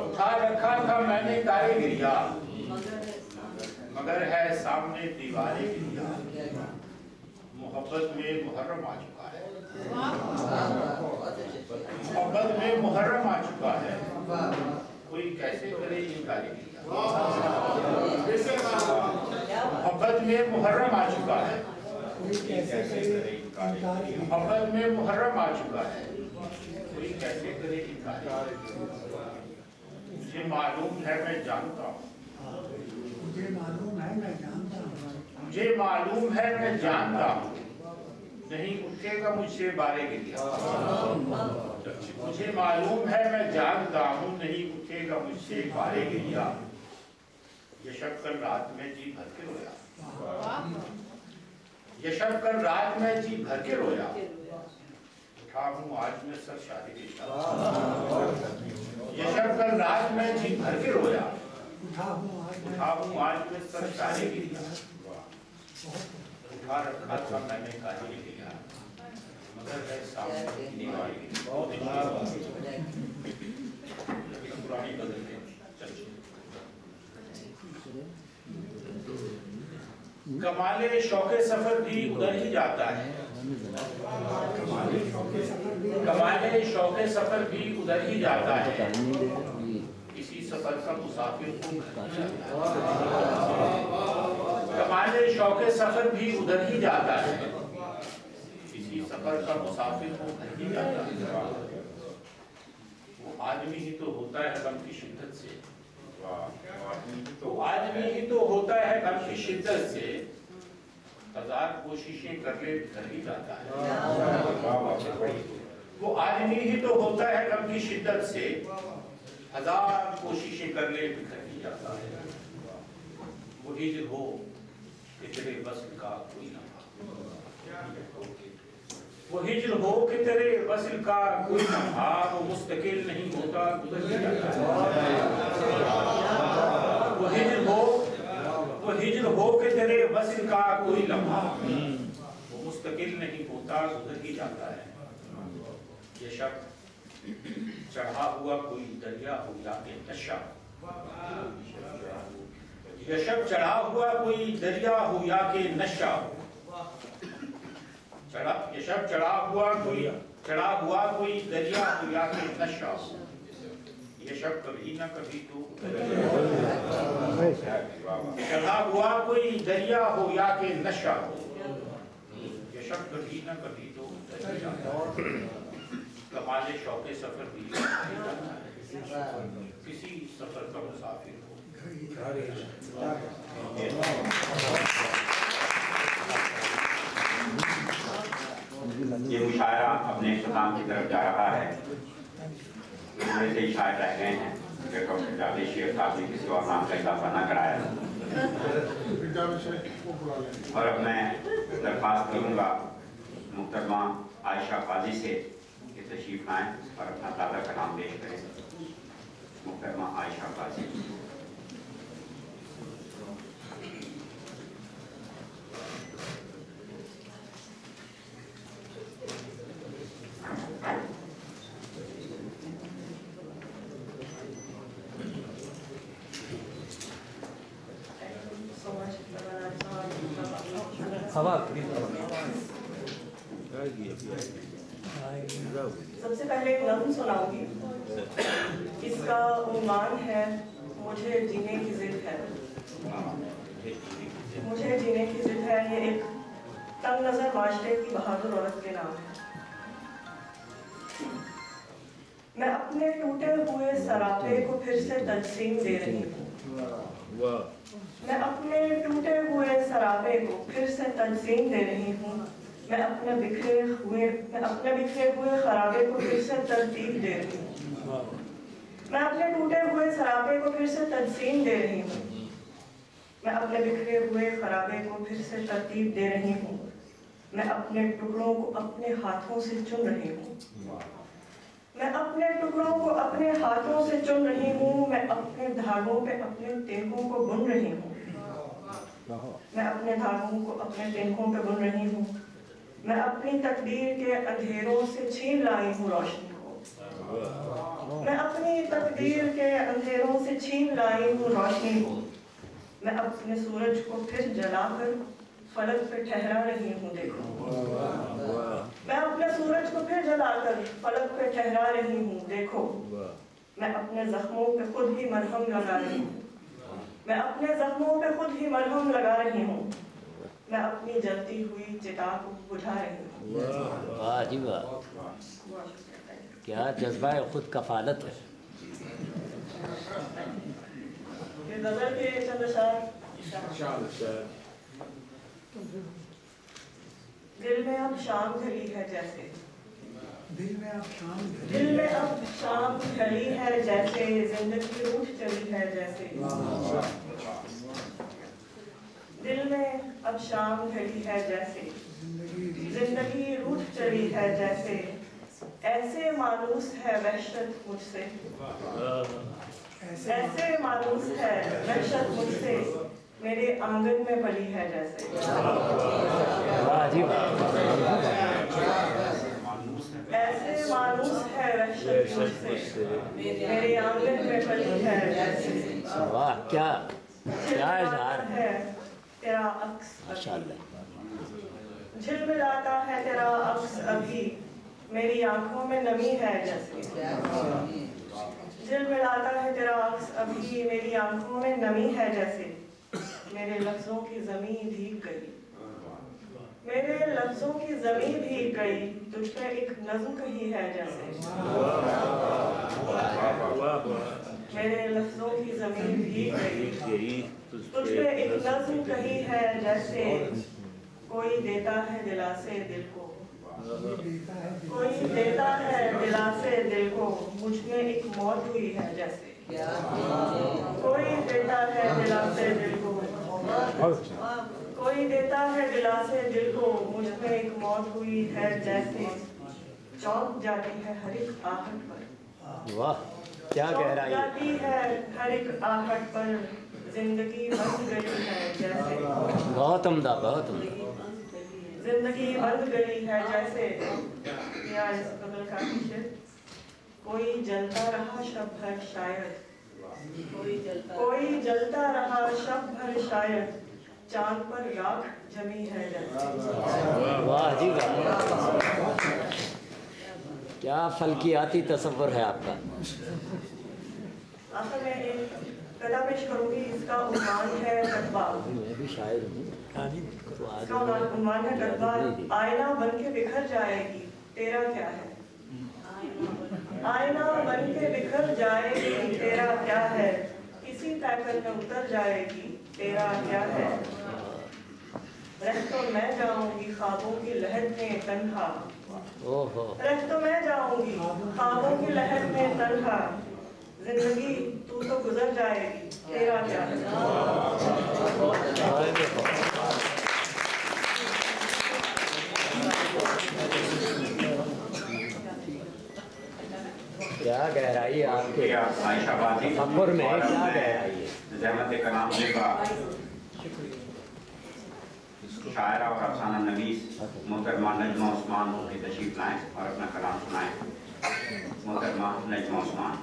उठा रखा था मैंने कारीगिरिया, मगर है सामने दीवारें गिरिया। मोहब्बत में मुहर्रम आ चुका है, मोहब्बत में मुहर्रम आ चुका है, कोई कैसे करे ये कारीगिरिया। मोहब्बत में मुहर्रम आ चुका है, कोई कैसे करे मोहब्बत में मुहर्रम आ चुका है, कोई कैसे करे इनकार। मुझे मालूम है मैं जानता हूँ, मुझे मालूम है मैं जानता हूँ, मुझे मालूम है मैं जानता हूँ, नहीं उठेगा मुझसे बारे गिरिया। मुझे मालूम है मैं जानता हूँ, नहीं उठेगा मुझसे बारे गिरिया। ये शब कल रात में जी भर के रोया, ये शब कल रात में जी भर के रोया। उठा हूँ आज मैं सर शादी की, ये शब कल रात में जी भर के रोया। उठा हूँ आज मैं सर शादी की, उठा रखा था मैंने काहे लिया, मगर है सामने दीवारें गिरी। पुरानी गजल है, चलिए। कमाले शौके सफर भी उधर ही जाता है, कमाले शौके सफर भी उधर ही जाता है, इसी सफर का मुसाफिर को कमाले शौके सफर भी उधर ही जाता है, इसी सफर का मुसाफिर को घर ही जाता है। वो आदमी ही तो होता है गम की शिद्दत से, तो आदमी ही तो होता है गम की शिद्दत से, हजार कोशिशें कर ले घर ही जाता है। वो आदमी ही तो होता है गम की शिद्दत से, हजार कोशिशें कर ले बिखर ही जाता है। वो हिजर हो कि तेरे वस्ल का कोई लम्हा, वो हिजर हो कि तेरे वस्ल का कोई लम्हा, वो मुस्तकिल नहीं होता गुजर ही जाता है। वो हिजर हो कि तेरे वस्ल का कोई लम्हा, वो मुस्तकिल नहीं होता गुजर ही जाता है। ये शब चढ़ा हुआ कोई दरिया हो या के नशा, ये शब चढ़ा हुआ कोई दरिया हो या के नशा, ये शब चढ़ा हुआ कोई दरिया हो या के नशा, ये शब कभी न कभी तो चढ़ा हुआ कोई दरिया हो या के नशा हो, ये शब कभी न कभी तो कमाले शौके सफर भी किसी सफर का मुसाफिर हो। ये मुशायरा अपने इख्तिताम की तरफ जा रहा है। थोड़े से शायर रह गए हैं, डॉक्टर जावेद शेख साहब ने किसी और नाम का इजाफा न कराया। और अब मैं दरख्वास्त करूँगा मुहतरमा आयशा काजी से कि तशरीफ लाएं और अपना ताज़ा कलाम पेश करें। मुहतरमा आयशा काजी। सबसे पहले एक नज़्म सुनाऊंगी। इसका उन्वान है मुझे जीने की जिद है। मुझे जीने की जिद है, ये एक तंग नजर माशरे की बहादुर औरत के नाम है। मैं अपने टूटे हुए सरापे को फिर से तजसीम दे रही हूँ। मैं अपने टूटे हुए सरापे को फिर से तजसीम दे रही हूँ। मैं अपने बिखरे हुए खराबे को फिर से तरतीब दे रही हूँ। मैं अपने टूटे हुए सरापे को फिर से तजसीम दे रही हूँ। मैं अपने बिखरे हुए खराबे को फिर से तरतीब दे रही हूँ। मैं अपने टुकड़ों को अपने हाथों से चुन रही हूँ। मैं अपने टुकड़ों को अपने हाथों से चुन रही हूँ, मैं अपने धागों पे अपने तिनकों को बुन रही हूँ, मैं अपने धागों को अपने तिनकों पे बुन रही हूँ, मैं अपनी तकदीर के अंधेरों से छीन लाई हूँ रोशनी को, मैं अपनी तकदीर के अंधेरों से छीन लाई हूँ रोशनी को, मैं अपने सूरज को फिर जलाकर फलक पे ठहरा रही हूँ देखो, मैं अपने सूरज को फिर जलाकर फलक पे ठहरा रही हूँ देखो, मैं अपने जख्मों पे खुद ही मरहम लगा रही हूँ, मैं अपने जख्मों पे खुद ही मरहम लगा रही हूँ, मैं अपनी जलती हुई चिता को बुझा रही हूँ। वाह जी वाह, क्या जज्बा खुद कफालत है। ये गजल के चंद अशार। दिल में अब शाम ढली है जैसे, दिल में अब शाम ढली है जैसे, जिंदगी रूठ चली है जैसे, दिल में अब शाम ढली है जैसे, जिंदगी रूठ चली है जैसे, ऐसे मानूस है वहशत मुझसे, ऐसे मानूस है वहशत मुझसे, मेरे आंगन में पली है जैसे। ऐसे मानूस है वहशत मुझसे, मेरे आंगन में पली है जैसे। वाह, क्या इज़हार है तेरा अक्स, माशाअल्लाह। झिलमिलाता है तेरा अक्स अभी, मेरी आंखों में नमी है जैसे। झिलमिलाता है तेरा अक्स अभी, मेरी आंखों में नमी है जैसे, मेरे लफ्जों की ज़मीं भीग गई, मेरे लफ्जों की ज़मीं भीग गई, तुझ पे एक नज़्म कही है जैसे। मेरे लफ्जों की ज़मीं भीग गई, तुझ पे एक नज़्म कही है जैसे, कोई देता है दिलासे दिल को, कोई देता है दिलासे दिल को, मुझ में एक मौत हुई है जैसे। कोई देता है दिलासे दिल को, कोई देता है दिलासे दिल को, मुझ में एक मौत हुई है जैसे, चौंक जाती है हर एक आहट पर। वाह, क्या गहराई है। जाती है हर एक आहट पर, जिंदगी बन गई है जैसे। बहुत उम्दा, बहुत उम्दा। जिंदगी बन गई है जैसे, या इस कबल का शेर, कोई जलता रहा शब भर शायद, कोई जलता रहा शब भर शायद, चांद पर राख जमी है जैसे। वाह जी वाह, क्या फल्कियाती तसव्वुर है आपका। आखिर में एक कथा पेश करूंगी, इसका उन्वान है कतबा। मैं भी शायर हूँ। इसका उन्वान है कतबा। आईना बन के बिखर जाएगी, तेरा क्या है। आईना बन के बिखर जाएगी, तेरा क्या है, किसी पैकर में उतर जाएगी, तेरा क्या है। रह तो मैं जाऊंगी ख्वाबों की लहर में तन्हा, रह तो मैं जाऊंगी ख्वाबों की लहर में तन्हा, जिंदगी तू तो गुजर जाएगी, तेरा क्या है। क्या गहराई है आपके तफक्कुर में, क्या गहराई है। ज़हमत कलाम का शायरा और अफसाना नवीस मोहतरमा नजमा उस्मान की तशरीफ लाएं और अपना कलाम सुनाएं। मोहतरमा नजमा उस्मान।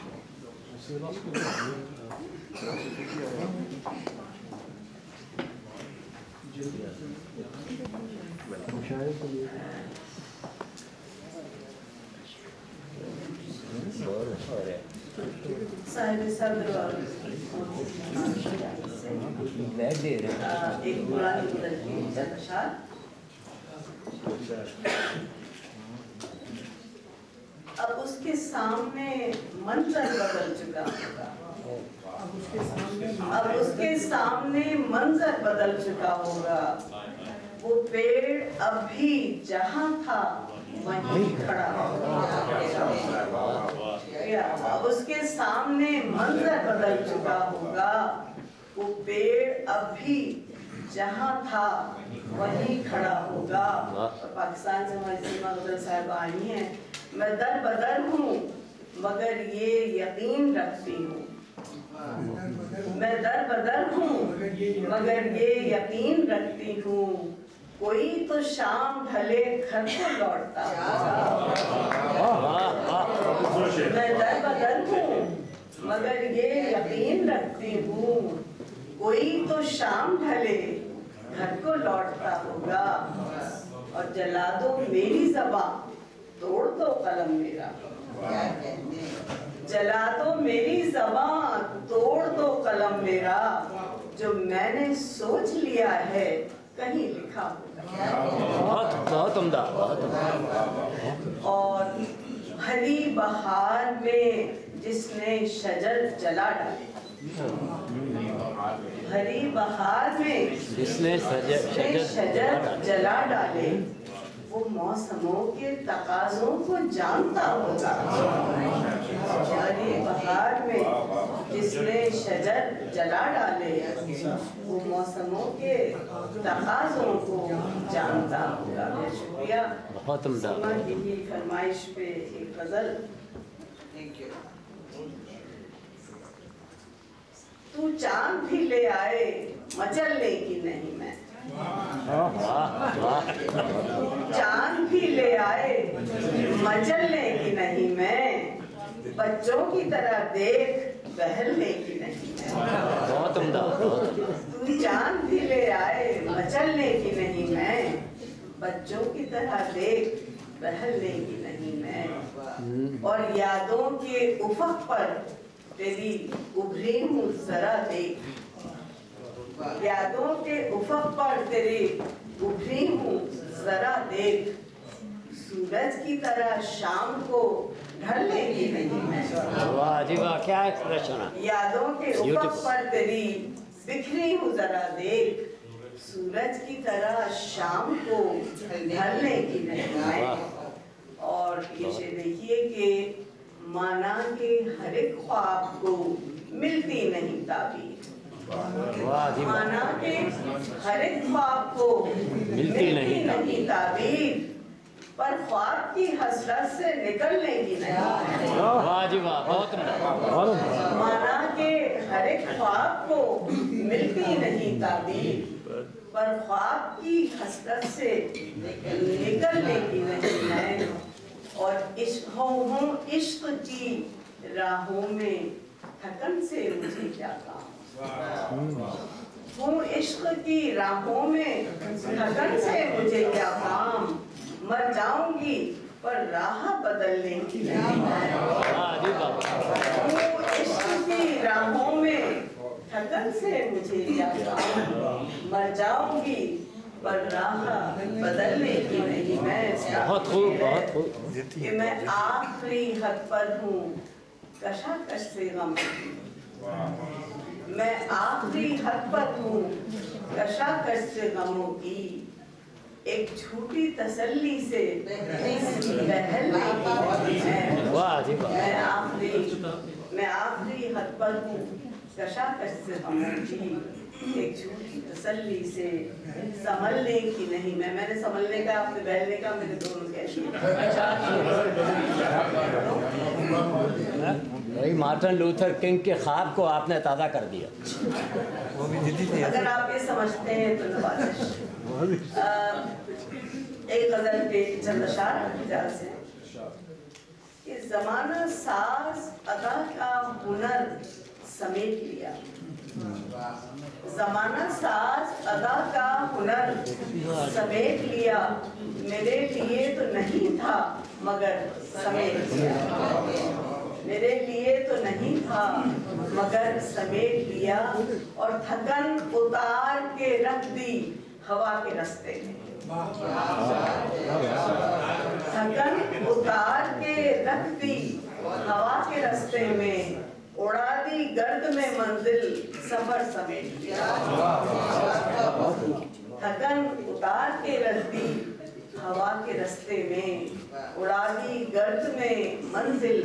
साहिब सदर एक पुरानी गुजर की चंदशार। अब उसके सामने मंजर बदल चुका होगा, अब उसके सामने मंजर बदल चुका होगा, वो पेड़ अब भी जहाँ था वहीं खड़ा होगा। अब उसके सामने मंजर बदल चुका होगा, वो पेड़ अब भी जहाँ था वहीं खड़ा होगा। और पाकिस्तान से हमारी सीमा गुजर साहब आई हैं। मैं दर बदर हूँ मगर ये यकीन रखती हूँ, मैं दर बदर हूँ मगर ये यकीन रखती हूँ, कोई तो शाम ढले घर को लौटता मैं दर बदर हूँ मगर ये यकीन रखती हूँ, कोई तो शाम ढले घर को लौटता होगा, और जला दो मेरी ज़बां तोड़ दो कलम मेरा, जला दो मेरी ज़बां तोड़ दो कलम मेरा, जो मैंने सोच लिया है कहीं लिखा होगा। बहुत उम्दा। और हरी बहार में जिसने शजर जला डाले, हरी बहार में जिसने शजर जला डाले, वो मौसमों के तकाज़ों को जानता होगा। हरी बहार में जिसने शजर जला डाले, वो मौसमों के तकाज़ों को जानता होगा। शुक्रिया। बहुत उम्दा। की फरमाइश पे एक गज़ल। तू चांद भी ले आए मचल लेगी नहीं मैं, चांद भी ले आए मचलने की नहीं मैं, बच्चों की तरह देख बहलने की नहीं मैं। बहुत उम्दा। तू चांद भी ले आए मचलने की नहीं मैं, बच्चों की तरह देख बहलने की नहीं मैं, और यादों के उफक पर तेरी उभरी हूँ जरा देख, यादों के उफक पर तेरी उभरी हूँ जरा देख, सूरज की तरह शाम को ढलने की नहीं मैं। वाह जी वाह, क्या एक्सप्रेशन है। यादों के उफक पर तेरी बिखरी हूँ जरा देख, सूरज की तरह शाम को ढलने की नहीं मैं। और ये शेर देखिए कि माना के हर एक ख्वाब को मिलती नहीं ताबीर, माना के हर एक ख्वाब को मिलती नहीं ताबीर, पर ख्वाब की हसरत से निकलने की नहीं। वाह जी वाह, बहुत माना के हर एक ख्वाब को मिलती नहीं ताबीर, पर ख्वाब की हसरत से निकलने की नहीं है। और इश्क हूँ इश्क की राहों में थकन से मुझे क्या काम, हूँ इश्क की राहों में थकन से मुझे क्या काम, मर जाऊंगी पर राह बदलने की नहीं। हूँ इश्क की राहों में थकन से मुझे क्या काम, मर जाऊंगी पर राह बदलने की नहीं मैं। बहुत खूब, बहुत खूब। कि मैं आखिरी हद पर हूँ कशाकश से गम, मैं आखिरी हद पर हूँ कशाकश से गमों की, एक झूठी तसल्ली से बहलने की। मैं आखिरी हद पर हूँ कशाकश से गमों की, एक झूठी तसल्ली से संभलने की नहीं मैं। मैंने संभलने का, आपने बहलने का, मेरे दोनों वही मार्टिन लूथर किंग के ख्वाब को आपने ताज़ा कर दिया। अगर आप ये समझते हैं तो नवाजिश। एक गजल के चंद अशार से कि ज़माना साज अदा का हुनर समेट लिया, ज़माना साज अदा का हुनर समेट लिया, मेरे लिए तो नहीं था मगर समेट लिया, मेरे लिए तो नहीं था मगर समेट लिया, और थकन उतार के रख दी हवा के रास्ते में, थकन उतार के रख दी हवा के रास्ते में, उड़ा दी गर्द में मंजिल सफर समेट लिया, थकन उतार के रख दी हवा के रास्ते में, उड़ा दी गर्द में मंजिल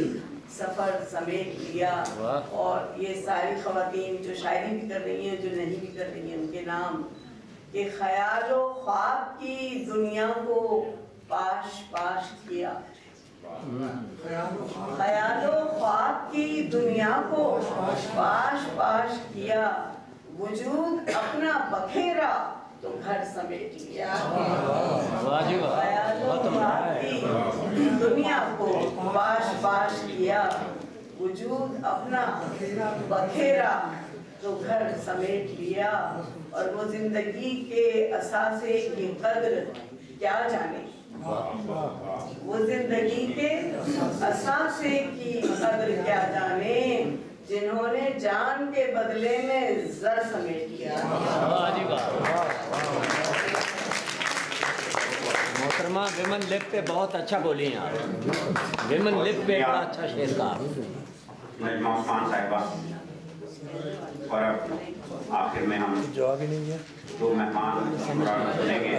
सफर समेट लिया। और ये सारी खवातीन जो शायरी भी कर रही हैं, जो नहीं भी कर रही हैं, उनके नाम कि ख्यालो ख्वाब की दुनिया को पाश पाश किया, ख्यालो ख्वाब की दुनिया को पाश पाश किया, वजूद अपना बखेरा तो घर समेट लिया। ख्यालो ख्वाब की दुनिया को पाश पाश किया, वजूद अपना बखेरा तो घर समेट लिया। और वो जिंदगी के असासे की कद्र क्या जाने, वो जिंदगी के असासे की कद्र क्या जाने, जिन्होंने जान के बदले में जर समेट लिया। मोहतरमा विमन लिप पे बहुत अच्छा बोली हैं आप। विमन लिप पे बड़ा अच्छा शेर कहा। नजमा उस्मान साहिबा, और अब आखिर में हम जवाब ही नहीं है। दो मेहमान सुनेंगे।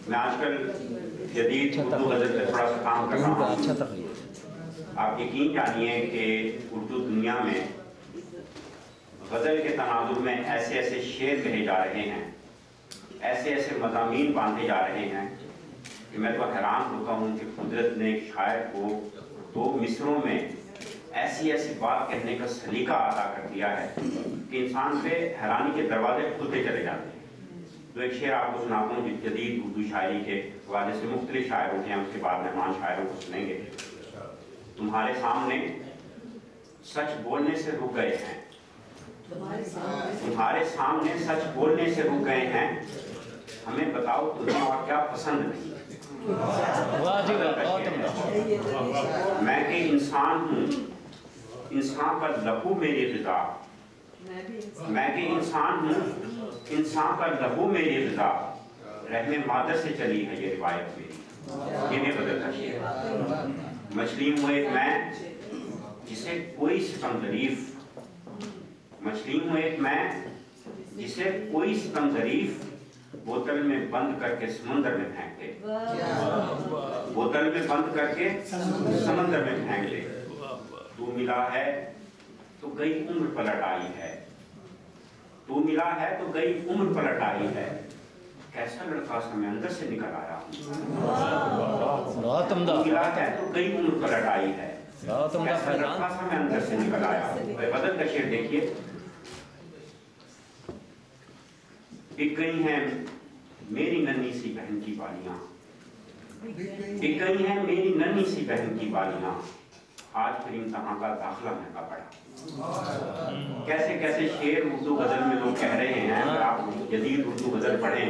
मैं आजकल जदीद उर्दू गज़ल पे थोड़ा सा काम कर रहा हूँ। आप यकीन जानिए कि उर्दू दुनिया में गज़ल के तनाजुर में ऐसे ऐसे शेर कहे जा रहे हैं, ऐसे ऐसे मज़ामीन बांधे जा रहे हैं कि मैं तो हैरान होता हूँ कि कुदरत ने एक शायर को 2 मिसरों में ऐसी ऐसी बात कहने का सलीका अदा कर दिया है कि इंसान पे हैरानी के दरवाजे खुलते चले जाते हैं। तो एक शेर आपको सुनाता हूँ जदीद उर्दू शायरी के हवाले से मुख्तलिफ शायरों के, हम उसके बाद मेहमान शायरों को सुनेंगे। तुम्हारे सामने सच बोलने से रुक गए हैं, तुम्हारे सामने सच बोलने से रुक गए हैं, हमें बताओ तुम्हें और क्या पसंद नहीं। मैं कि इंसान हूँ, इंसान पर लहू मेरी ग़िज़ा, मैं कि इंसान हूँ, इंसान पर लहू मेरी ग़िज़ा, रहमे मादर से चली है ये रिवायत मेरी। ये नहीं बदलता शेर। मछली हूँ एक मैं जिसे कोई सितम ज़रीफ़, मछली हूँ एक मैं जिसे कोई सितम ज़रीफ़ बोतल में बंद करके समंदर में फेंक दे, बोतल में बंद करके समंदर में फेंक दे। तू मिला है तो गई उम्र पलट आई है, तू मिला है तो गई उम्र पलट आई है, कैसा लड़का सा मैं अंदर से निकल आया हूँ। तू मिला है तो गई उम्र पलट आई है, कैसा लड़का सा मैं अंदर से निकल आया हूँ। बदल का शेर देखिए। बिक गई हैं मेरी नन्ही सी बहन की बालियां, बिक गई हैं मेरी नन्ही सी बहन की बालियां, आज फिर इम्तहान का दाखिला महंगा पड़ा। कैसे कैसे शेर उर्दू गज़ल में लोग कह रहे हैं। अगर आप जदीद उर्दू गज़ल पढ़ें,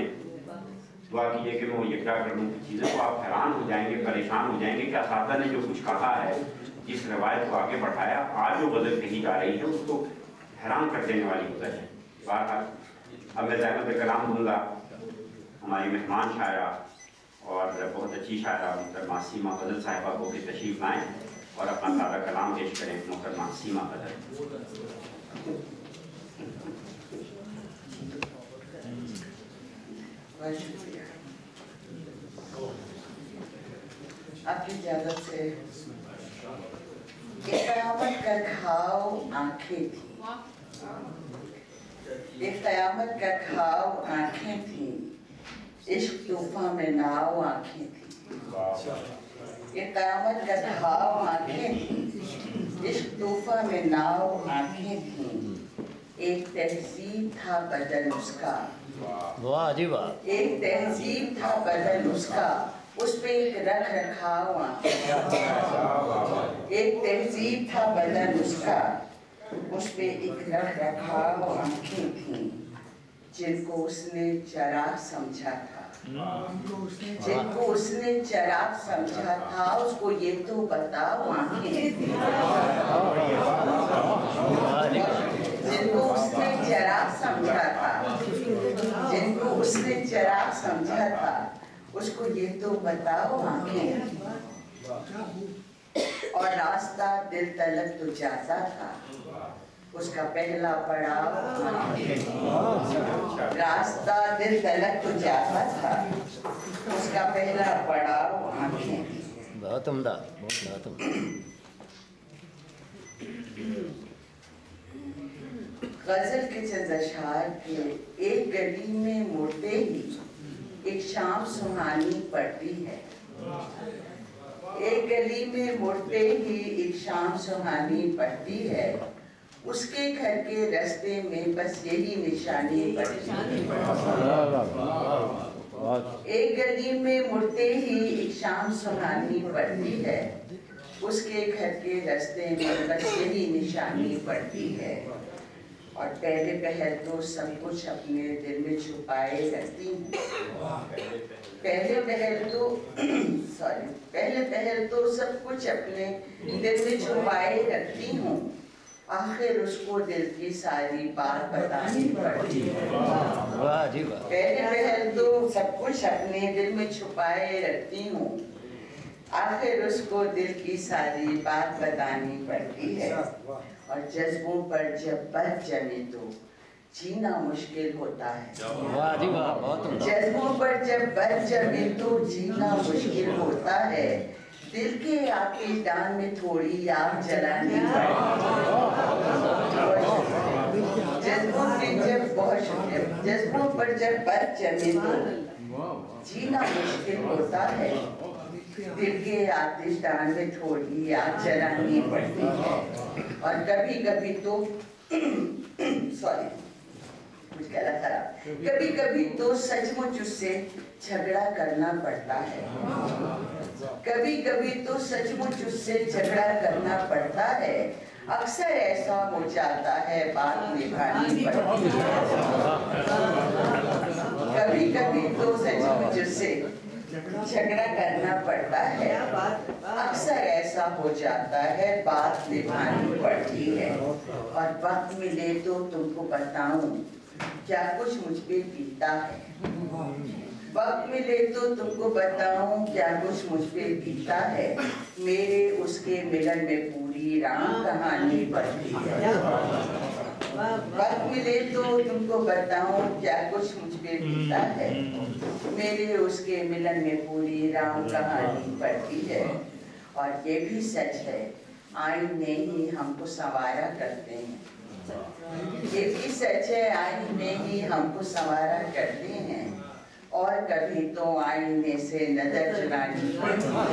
दुआ कीजिए कि मैं वो यकजा कर लूँ चीज़ों को, आप हैरान हो जाएंगे, परेशान हो जाएंगे कि असातिज़ा ने जो कुछ कहा है, जिस रवायत को आगे बढ़ाया, आज जो गज़ल कही जा रही है उसको हैरान कर देने वाली गज़ल है। बहरहाल अब मैं ज़हमत कलाम दूँगा हमारी मेहमान शायरा और बहुत अच्छी शायरा मोहतरमा सीमा फ़ज़ल साहिबा को कि तशरीफ़ लाएँ और अपना ताज़ा कलाम पेश करें। मोहतरमा सीमा फ़ज़ल। शुक्रिया। आपकी इजाज़त से क़यामत का घाव आँखें थी, एक क़यामत का घाव आँखें थी, इश्क तूफान में नाव आँखें थी। एक क़यामत का घाव आँखें थी, इश्क तूफान में नाव आँखें थी, एक तहजीब था बदल उसका, वाह जी वाह, एक तहजीब था बदल उसका, उस पे एक रख रखाव आँखें थी। एक तहजीब था बदल उसका, उस पे एक रख रखाव आँखें थी, जिनको उसने चराग समझा था, जिनको उसने चराग समझा था, उसको ये तो बताओ आँखें थी। जिनको उसने चराग समझा था, जिनको उसने चराग समझा था, उसको ये तो बताओ आँखें। और रास्ता दिल तलक तो जाता था, उसका पहला पड़ाव आँखें थी। रास्ता दिल तलक तो जाता था, उसका पहला पड़ाव आँखें थी। बहुत उम्दा, बहुत उम्दा। गजल के चंद अशआर के एक गली में मुड़ते ही एक शाम सुहानी पड़ती है। एक गली में मुड़ते ही एक शाम सुहानी पड़ती है, उसके घर के रास्ते में बस यही निशानी पड़ती है। एक गली में मुड़ते ही एक शाम सुहानी पड़ती है, उसके घर के रास्ते में बस यही निशानी पड़ती है। और पहले पहल तो सब कुछ अपने दिल में छुपाए रखती हूँ। पहले पहल तो सब कुछ अपने दिल में छुपाए रखती हूँ, आखिर उसको दिल की सारी बात बतानी पड़ती है। पहले पहल तो सब कुछ अपने दिल में छुपाए रखती हूँ, आखिर उसको दिल की सारी बात बतानी पड़ती है। और जज्बों पर जब बर्फ जमे तो जीना मुश्किल होता है। जज्बों पर जब बर्फ जमे तो जीना मुश्किल होता है, दिल के आके दान में थोड़ी आग जलानी जज्बों पर जब बर्फ जमे तो जीना मुश्किल होता है, दिल के आतिशदान में थोड़ी आग जलानी पड़ती है। और कभी कभी तो कभी कभी तो सचमुच उससे झगड़ा करना पड़ता है। कभी कभी तो सचमुच उससे झगड़ा करना पड़ता है, अक्सर ऐसा हो जाता है बात निभानी पड़ती है। कभी कभी तो सचमुच उससे झगड़ा करना पड़ता है, अक्सर ऐसा हो जाता है बात निभानी पड़ती है। और वक्त मिले तो तुमको बताऊं क्या कुछ मुझ पे बीता है। वक्त मिले तो तुमको बताऊं क्या कुछ मुझ पे बीता है, मेरे उसके मिलन में पूरी राम कहानी पड़ती है। वक्त मिले तो तुमको बताऊं क्या कुछ मुझ पे बीता है, मेरे उसके मिलन में पूरी राम कहानी पड़ती है। और ये भी सच है आईने ही हमको संवारा करते हैं। ये भी सच है आईने ही हमको संवारा करते हैं, और कभी तो आईने से नजर चुरानी पड़ती है।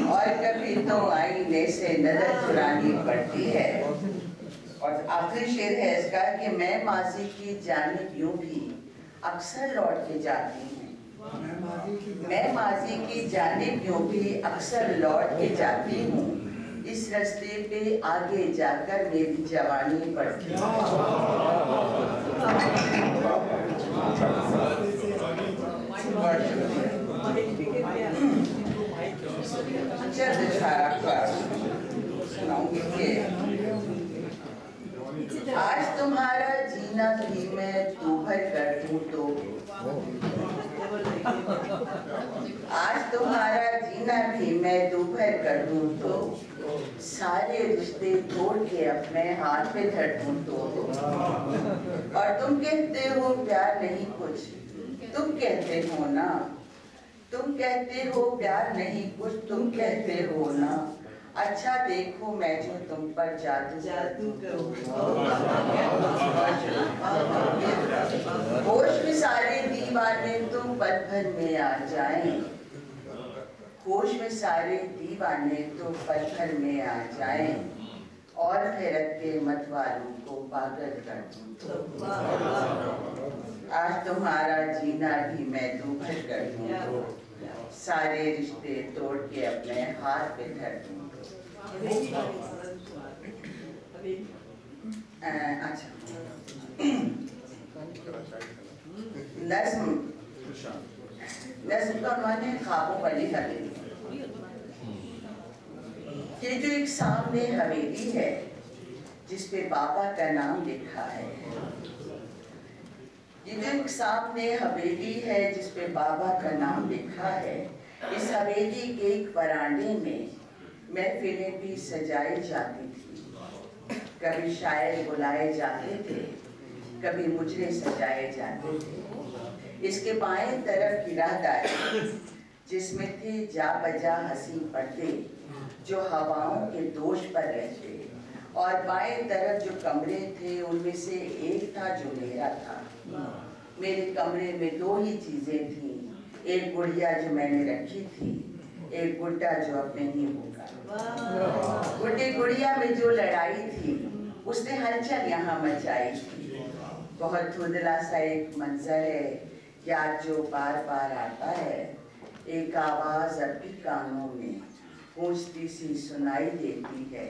और कभी तो आईने से नजर चुरानी पड़ती है। और आखिरी शेर है इसका कि मैं माजी की जानिब यूं भी अक्सर लौट के जाती हूँ। मैं माजी की जानिब यूं भी अक्सर लौट के जाती हूँ, इस रास्ते पे आगे जाकर मेरी जवानी बढ़ती है। सुनाऊंगी कि आज तुम्हारा जीना भी मैं तू भर कर दूं तो, आज तुम्हारा जीना भी मैं तू भर कर दूं तो, सारे रिश्ते तोड़ के अपने हाथ पे धर दूं तो। और तुम कहते हो प्यार नहीं कुछ, तुम कहते हो ना, तुम कहते हो प्यार नहीं कुछ, तुम कहते हो ना। अच्छा देखो मैं जो तुम पर जादू होश में सारे दीवाने तुम पल भर में आ जाएं, होश में सारे दीवाने तुम पल भर में आ जाएं, और खैरत के मत वालों को पागल कर दूं। आज तुम्हारा जीना भी मैं तू भर कर दूं, सारे रिश्ते तोड़ के अपने हाथ पे धर दूं। अच्छा, नज़्म का उन्वान है ख्वाबों वाली हवेली। ये जो एक सामने हवेली है जिसपे बाबा का नाम लिखा है, ये जो एक सामने हवेली है जिसपे बाबा का नाम लिखा है, इस हवेली के एक वरांडे में महफिलें भी सजाई जाती थी। कभी शायर बुलाए जाते थे, कभी मुजरे सजाए जाते थे। इसके बाएं तरफ गिरादारी जिसमें थे जा बजा हंसी पर्दे जो हवाओं के दोष पर रहते, और बाएं तरफ जो कमरे थे उनमें से एक था जो मेरा था। मेरे कमरे में 2 ही चीजें थी, एक गुड़िया जो मैंने रखी थी, एक गुड्डा जो अब नहीं होगा। गुड्डी गुड़िया में जो लड़ाई थी उसने हलचल यहाँ मचाई थी। बहुत धुंधला सा एक मंजर है याद जो बार बार आता है, एक आवाज अब भी कानों में गूंजती सी सुनाई देती है,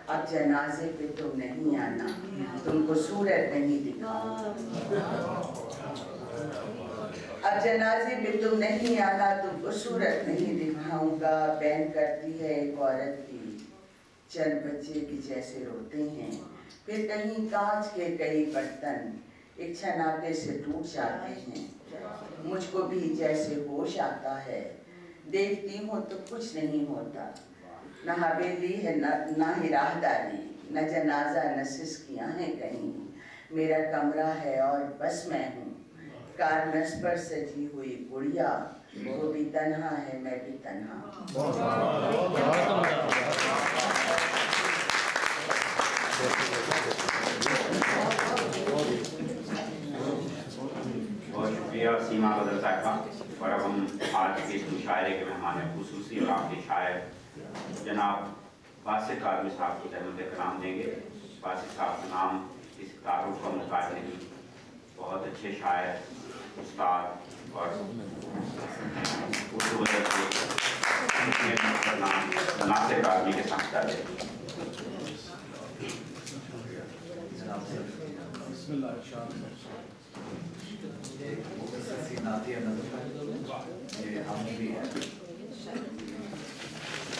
अब जनाजे पे तुम नहीं आना, तुमको सूरत नहीं दिखाऊंगा। अब जनाजे पे तुम नहीं आना, तुमको सूरत नहीं दिखाऊंगा। बैन करती है एक औरत की, चंद बच्चे भी जैसे रोते हैं, फिर कहीं कांच के कई बर्तन एक छनाटे से टूट जाते हैं। मुझको भी जैसे होश आता है, देखती हूँ तो कुछ नहीं होता, न हवेली है न ही राहदारी, न जनाजा न सिसकियाँ हैं कहीं। मेरा कमरा है और बस मैं हूँ, कारनस पर सजी हुई गुड़िया, वो भी तन्हा है मैं भी तन्हा। बहुत शुक्रिया सीमा बदर साहिबा। और अब हम आज के इस मुशायरे के मेहमान खुसूसी और आपके शायर जनाब बासित कादमी साहब को तहमत कलाम देंगे। बासित साहब का नाम इस तारुफ का मुताबिक नहीं, बहुत अच्छे शायर, उस्ताद और उर्दू अदब के नाम नासिर कादमी के साथ दर्ज है।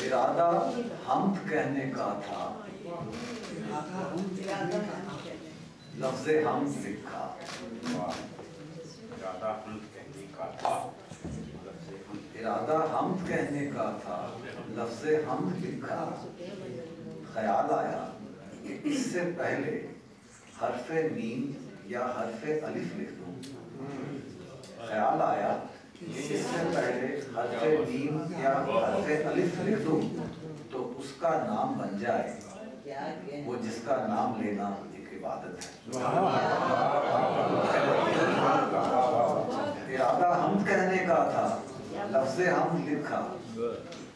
इरादा हम्द कहने का था, लफ्ज़े हम्द लिखा। इरादा हम्द कहने का था, इरादा हम्द कहने का था, लफ्ज़े हम्द लिखा। ख्याल आया कि इससे पहले हर्फ़े मीम या हर्फ़े अलिफ लिख दूं। ख्याल आया कि इससे पहले हर्फ़े मीम या हर्फ़े अलिफ लिख दूं तो उसका नाम बन जाए वो जिसका नाम लेना एक इबादत है। इरादा हम्द कहने का था, लफ्ज़े हम्द लिखा।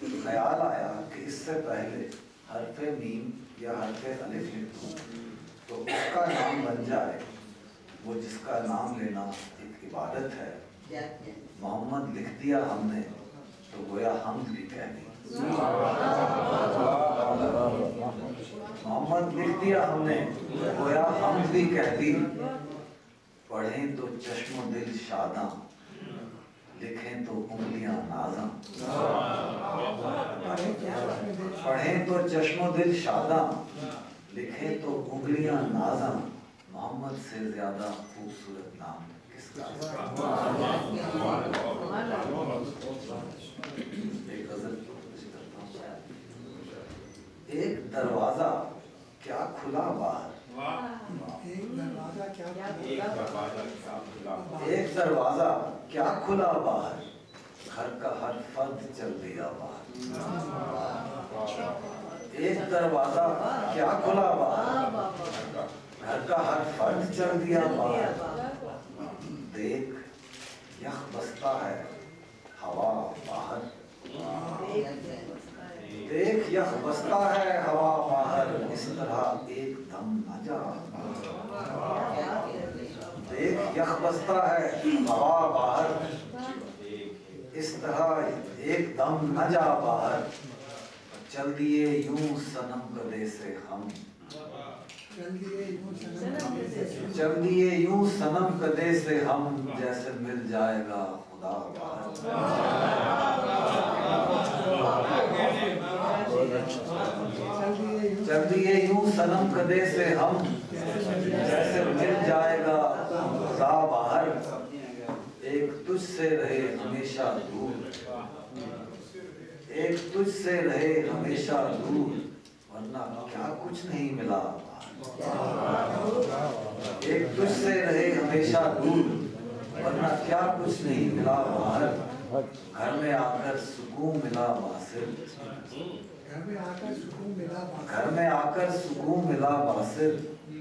ख्याल आया कि इससे पहले हर्फ़े मीम या हर्फ़े अलिफ लिख दूं तो उसका नाम बन जाए वो जिसका नाम लेना एक इबादत है। मोहम्मद लिख दिया हमने तो गोया हम्द भी कह दी। मोहम्मद लिख दिया हमने गोया हम्द भी कह दी। पढ़ें तो चश्मो दिल शादा, लिखें तो उंगलियां नाज़ा। पढ़ें तो चश्मो दिल शादा, लिखें तो उंगलियां नाज़ा। मोहम्मद से ज्यादा खूबसूरत नाम किसका? एक गज़ल एक दरवाजा क्या खुला बाहर, एक दरवाजा क्या खुला बाहर, घर का हर फर्द चल दिया बाहर। एक दरवाजा क्या खुला बाहर, घर का हर फर्द चल दिया बाहर। देख यख बसता है हवा बाहर, देख यख बसता है हवा बाहर, इस तरह एक दम न जा। देख यख बसता है हवा बाहर, इस तरह एक दम न जा बाहर। चल दिए यूं सनम कदे से हम, चल दिए यूं सनम कदे से हम, जैसे मिल जाएगा खुदा बाहर। चल दिए यूं सनम कदे से हम, जैसे मिल जाएगा खुदा बाहर। एक तुझसे रहे हमेशा दूर, एक तुझसे रहे हमेशा दूर, वरना क्या कुछ नहीं मिला। एक तुझसे रहे हमेशा दूर, वरना क्या कुछ नहीं मिला बाहर। घर में आकर सुकून मिला वासिल, घर में आकर सुकून मिला घर में आकर सुकून मिला बासिर,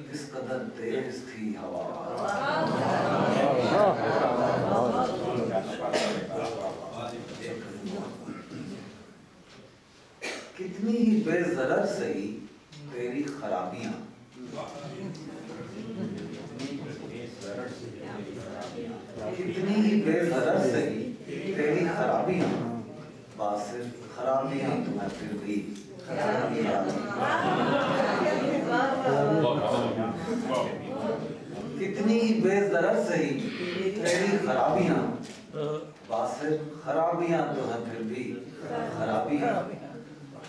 किस कदर तेज थी हवा। कितनी ही बेज़रर सही तेरी खराबियां, कितनी ही बेज़रर सही तेरी खराबियां, बासिर खराबियां तुम्हें फिर भी कितनी ही बेज़रर सही तेरी खराबियां, बासिर खराबियां तो हैं फिर भी खराबियां।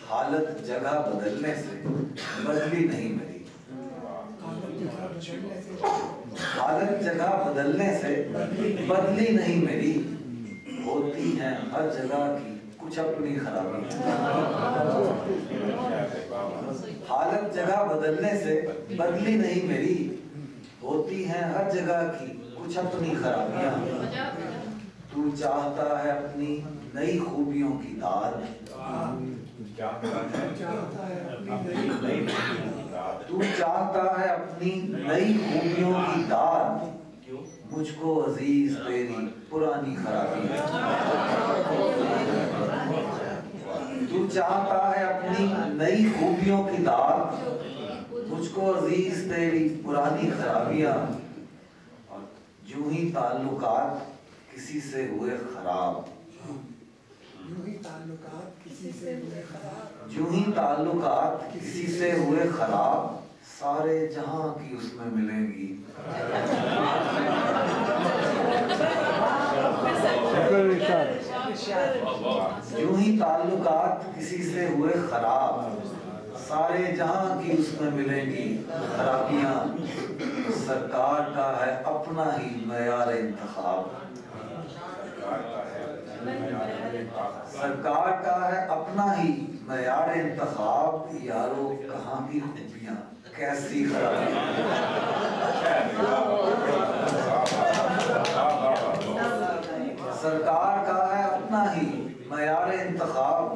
हालत जगह बदलने से बदली नहीं मेरी, हालत जगह बदलने से बदली नहीं मेरी, होती हैं हर जगह की कुछ अपनी खराबियां। हालत जगह बदलने से बदली नहीं मेरी, होती हैं हर जगह की कुछ अपनी खराबियां। तू चाहता है अपनी नई खूबियों की दाद, तू चाहता है अपनी नई खूबियों की दाद, मुझको अजीज तेरी पुरानी खराबियां। तू चाहता है अपनी नई खूबियों की दाद, मुझको अजीज तेरी पुरानी खराबियां। और यूं ही ताल्लुकात किसी से हुए खराब, यूं ही ताल्लुकात किसी से हुए खराब, यूं ही ताल्लुकात किसी से हुए खराब, सारे जहां की उसमें मिलेंगी। यूं ही ताल्लुकात किसी से हुए खराब, सारे जहां की उसमें मिलेंगी खराबियां। सरकार का है अपना ही मयार इंतखाब, सरकार का है अपना ही मयार इंतखाब। यारो कहाँ की खूबियां कैसी खराबियां। सरकार का है अपना ही मयार इंतखाब,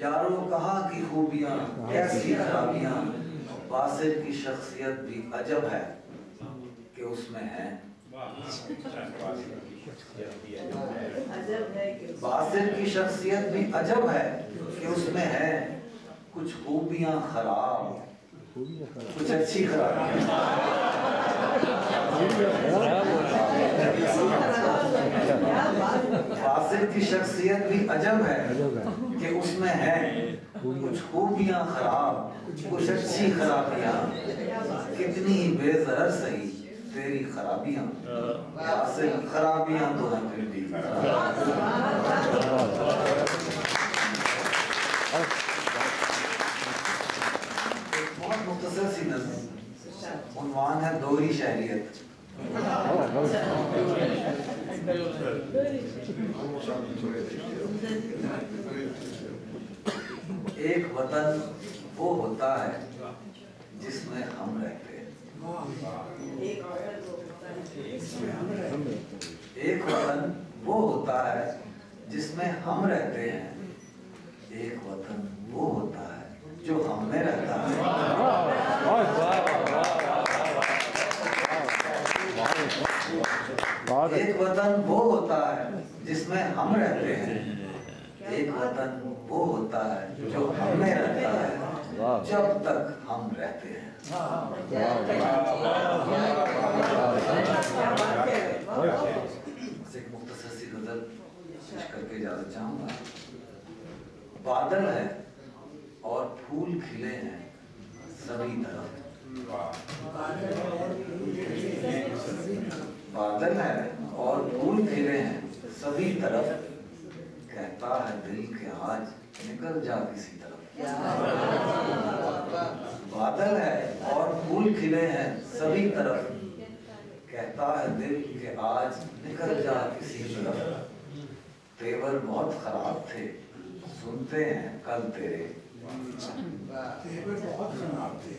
यारो कहाँ की खूबियां कैसी खराबियां। बासिर की शख्सियत भी अजब है कि उसमें है, बासिर की शख्सियत भी अजब है कि उसमें है कुछ खूबियां खराब, कुछ अच्छी खराबियां। बासिर की शख्सियत भी अजब है कि उसमें है कुछ खूबियां खराब, कुछ अच्छी खराबियां। कितनी ही बेज़रर सही तेरी खराबियां, बासिर खराबियां तो हैं फिर भी। बहुत मुख्तसर सी नज़्म, उन्वान है दोहरी शहरियत। एक वतन वो होता है जिसमें हम रहते हैं, एक वतन वो होता है जिसमें हम रहते हैं, एक वतन वो होता है जो हमें रहता है। एक वतन वो होता है जिसमें हम रहते हैं, एक वतन वो होता है जो हमें रहता है जब तक हम रहते हैं। एक मुख्तसर सी गजल पेश करके इजाजत चाहूंगा। बादल है और फूल खिले हैं सभी तरफ, बादल है और फूल खिले हैं सभी तरफ, कहता है दिल के आज निकल जा किसी तरफ। बादल है और फूल खिले हैं सभी तरफ, कहता है दिल के आज निकल जा किसी तरफ। तेवर बहुत खराब थे सुनते हैं कल तेरे, तेवर बहुत खराब थे,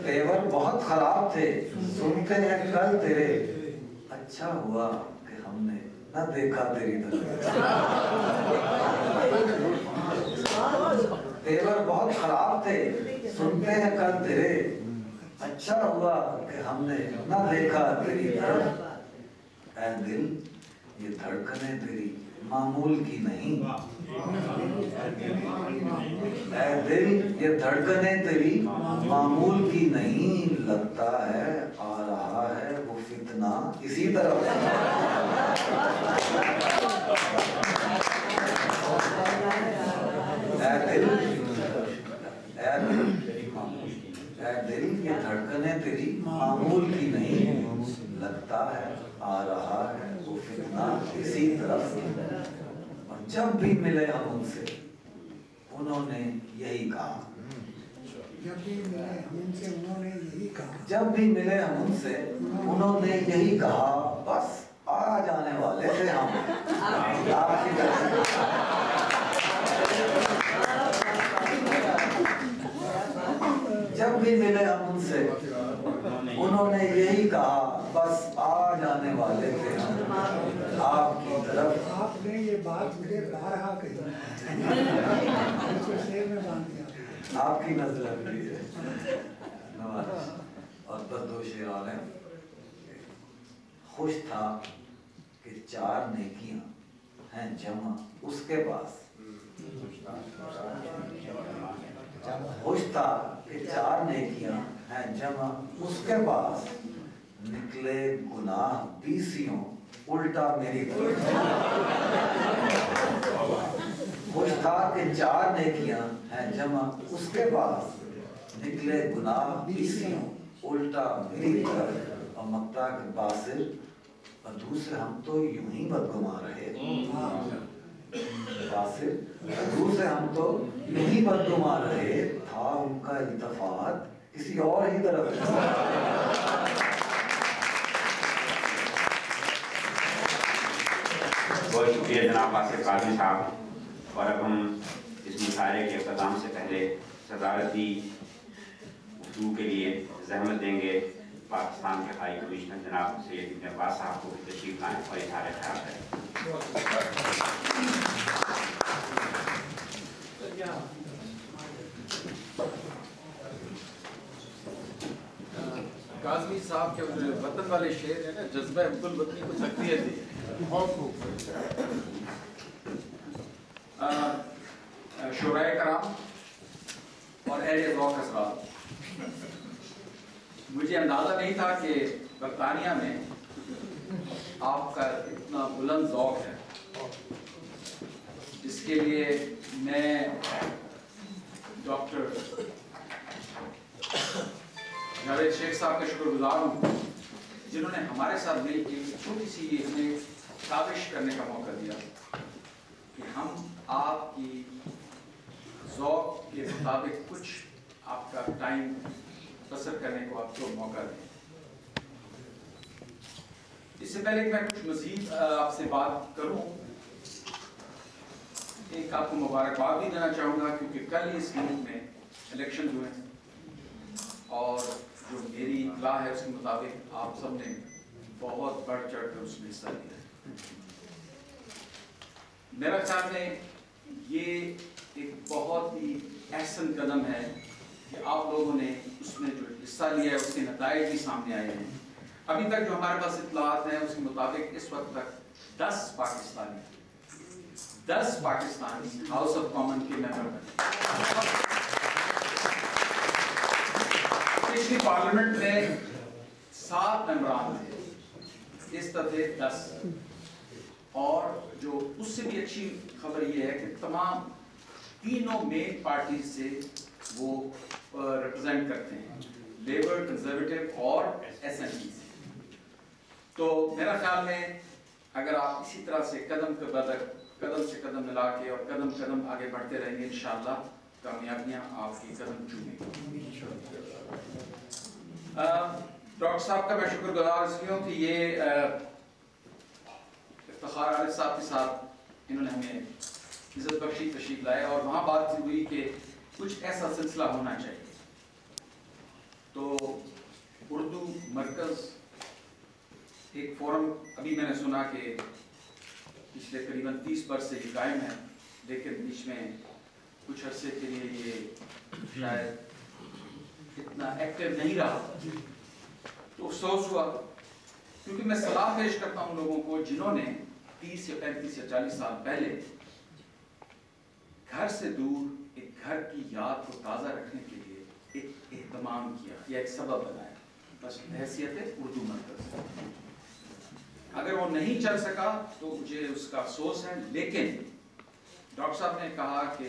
तेवर बहुत खराब थे सुनते हैं कल तेरे, अच्छा हुआ कि हमने न देखा तेरी तरफ। तेवर बहुत खराब थे, सुनते हैं कल तेरे, अच्छा हुआ कि हमने न देखा तेरी तरफ। ऐ दिल ये धड़कने तेरी मामूल की नहीं, ऐ दिल ये धड़कने तेरी मामूल की नहीं, लगता है आ रहा है वो फितना इसी तरफ। ऐ दिल ये धड़कने तेरी मामूल की नहीं, लगता है आ रहा है वो फितना इसी तरफ। और जब भी मिले हम उनसे उन्होंने यही कहा, जब भी मिले हम उनसे उन्होंने यही कहा, जब भी मिले हम उनसे उन्होंने यही कहा, बस आ जाने वाले थे हम आपकी जब भी मिले हम उनसे उन्होंने यही कहा, बस आ जाने वाले थे हम आपकी तरफ। आपने ये बात मुझे बारहा कही, शेर में बांध दिया। आपकी नजर लगी है। और बस दो शेर और हैं। खुश था कि 4 नेकियां हैं जमा उसके पास, खुश था कि 4 नेकियां हैं जमा उसके पास, निकले गुनाह 20 उल्टा मेरी तरफ। खुश था कि 4 नेकियां हैं जमा उसके पास, निकले गुनाह 20 उल्टा मेरी तरफ। और मक्ता के बासिर और दूसरे हम तो यूं ही बदगुमान रहे, बासिर दूसरे हम तो यूं ही बदगुमान रहे, था उनका इल्तफात किसी और ही तरफ। बहुत शुक्रिया जनाब आसिफ कादरी साहब। और अब हम इस मुशायरे के इख्तिताम से पहले सदारती गुफ्तगू के लिए ज़हमत देंगे पाकिस्तान के हाई कमिश्नर जनाब सैयद इब्न अब्बास साहब को तशरीफ लाएं और इज़हार ख्याल करें। काज़मी साहब के वतन वाले शेर है ना, जज्बा अब्दुल वतनी को तकदीर दी, बहुत खूब। शुराए कराम और अहले ज़ौक़ हज़रात, मुझे अंदाज़ा नहीं था कि बरतानिया में आपका इतना बुलंद ज़ौक़ है, जिसके लिए मैं डॉक्टर जावेद शेख साहब का शुक्रगुजार हूँ, जिन्होंने हमारे साथ मिलकर छोटी सी हमें साजिश करने का मौका दिया कि हम आपकी ज़ौक़ के मुताबिक कुछ आपका टाइम बसर करने को आपको मौका दें। इससे पहले कि मैं कुछ मज़ीद आपसे बात करूं, एक आपको मुबारकबाद भी देना चाहूँगा, क्योंकि कल इस मुल्क में इलेक्शन हुए और जो मेरी इत्तला है उसके मुताबिक आप सब ने बहुत बढ़ चढ़ कर उसमें हिस्सा लिया। मेरा ख्याल में ये एक बहुत ही अहसन कदम है कि आप लोगों ने उसमें जो हिस्सा लिया है उसके नताइज भी सामने आए हैं। अभी तक जो हमारे पास इत्तलात हैं उसके मुताबिक इस वक्त तक 10 पाकिस्तानी हाउस ऑफ कॉमन के मेंबर बने। पिछली पार्लियामेंट में 7 मेंबरान थे, इस दफे 10। और जो उससे भी अच्छी खबर ये है कि तमाम तीनों मेन पार्टी से वो रिप्रेजेंट करते हैं, लेबर, कंजर्वेटिव और एसएनपी से। तो मेरा ख्याल में अगर आप इसी तरह से कदम से कदम मिला के और कदम कदम आगे बढ़ते रहेंगे, इंशाअल्लाह कामयाबियां आपकी कदम चूमेंगी। डॉक्टर साहब का मैं शुक्रगुजार इसलिए हूँ कि ये इफ्तिखार आरिफ साहब के साथ इन्होंने हमें इज्जत बख्शी तशरीफ लाए और वहाँ बात हुई कि कुछ ऐसा सिलसिला होना चाहिए। तो उर्दू मरकज़ एक फोरम, अभी मैंने सुना कि पिछले करीबन 30 वर्ष से ये कायम है, लेकिन बीच में कुछ अरसे के लिए ये शायद इतना एक्टिव नहीं रहा, तो अफसोस हुआ, क्योंकि मैं सलाह पेश करता हूँ लोगों को जिन्होंने 30 या 35 या 40 साल पहले घर से दूर एक घर की याद को ताज़ा रखने के लिए एक एहतमाम किया या एक सबब बनाया, बस हैसियत उर्दू मरकज़। अगर वो नहीं चल सका तो मुझे उसका अफसोस है, लेकिन डॉक्टर साहब ने कहा कि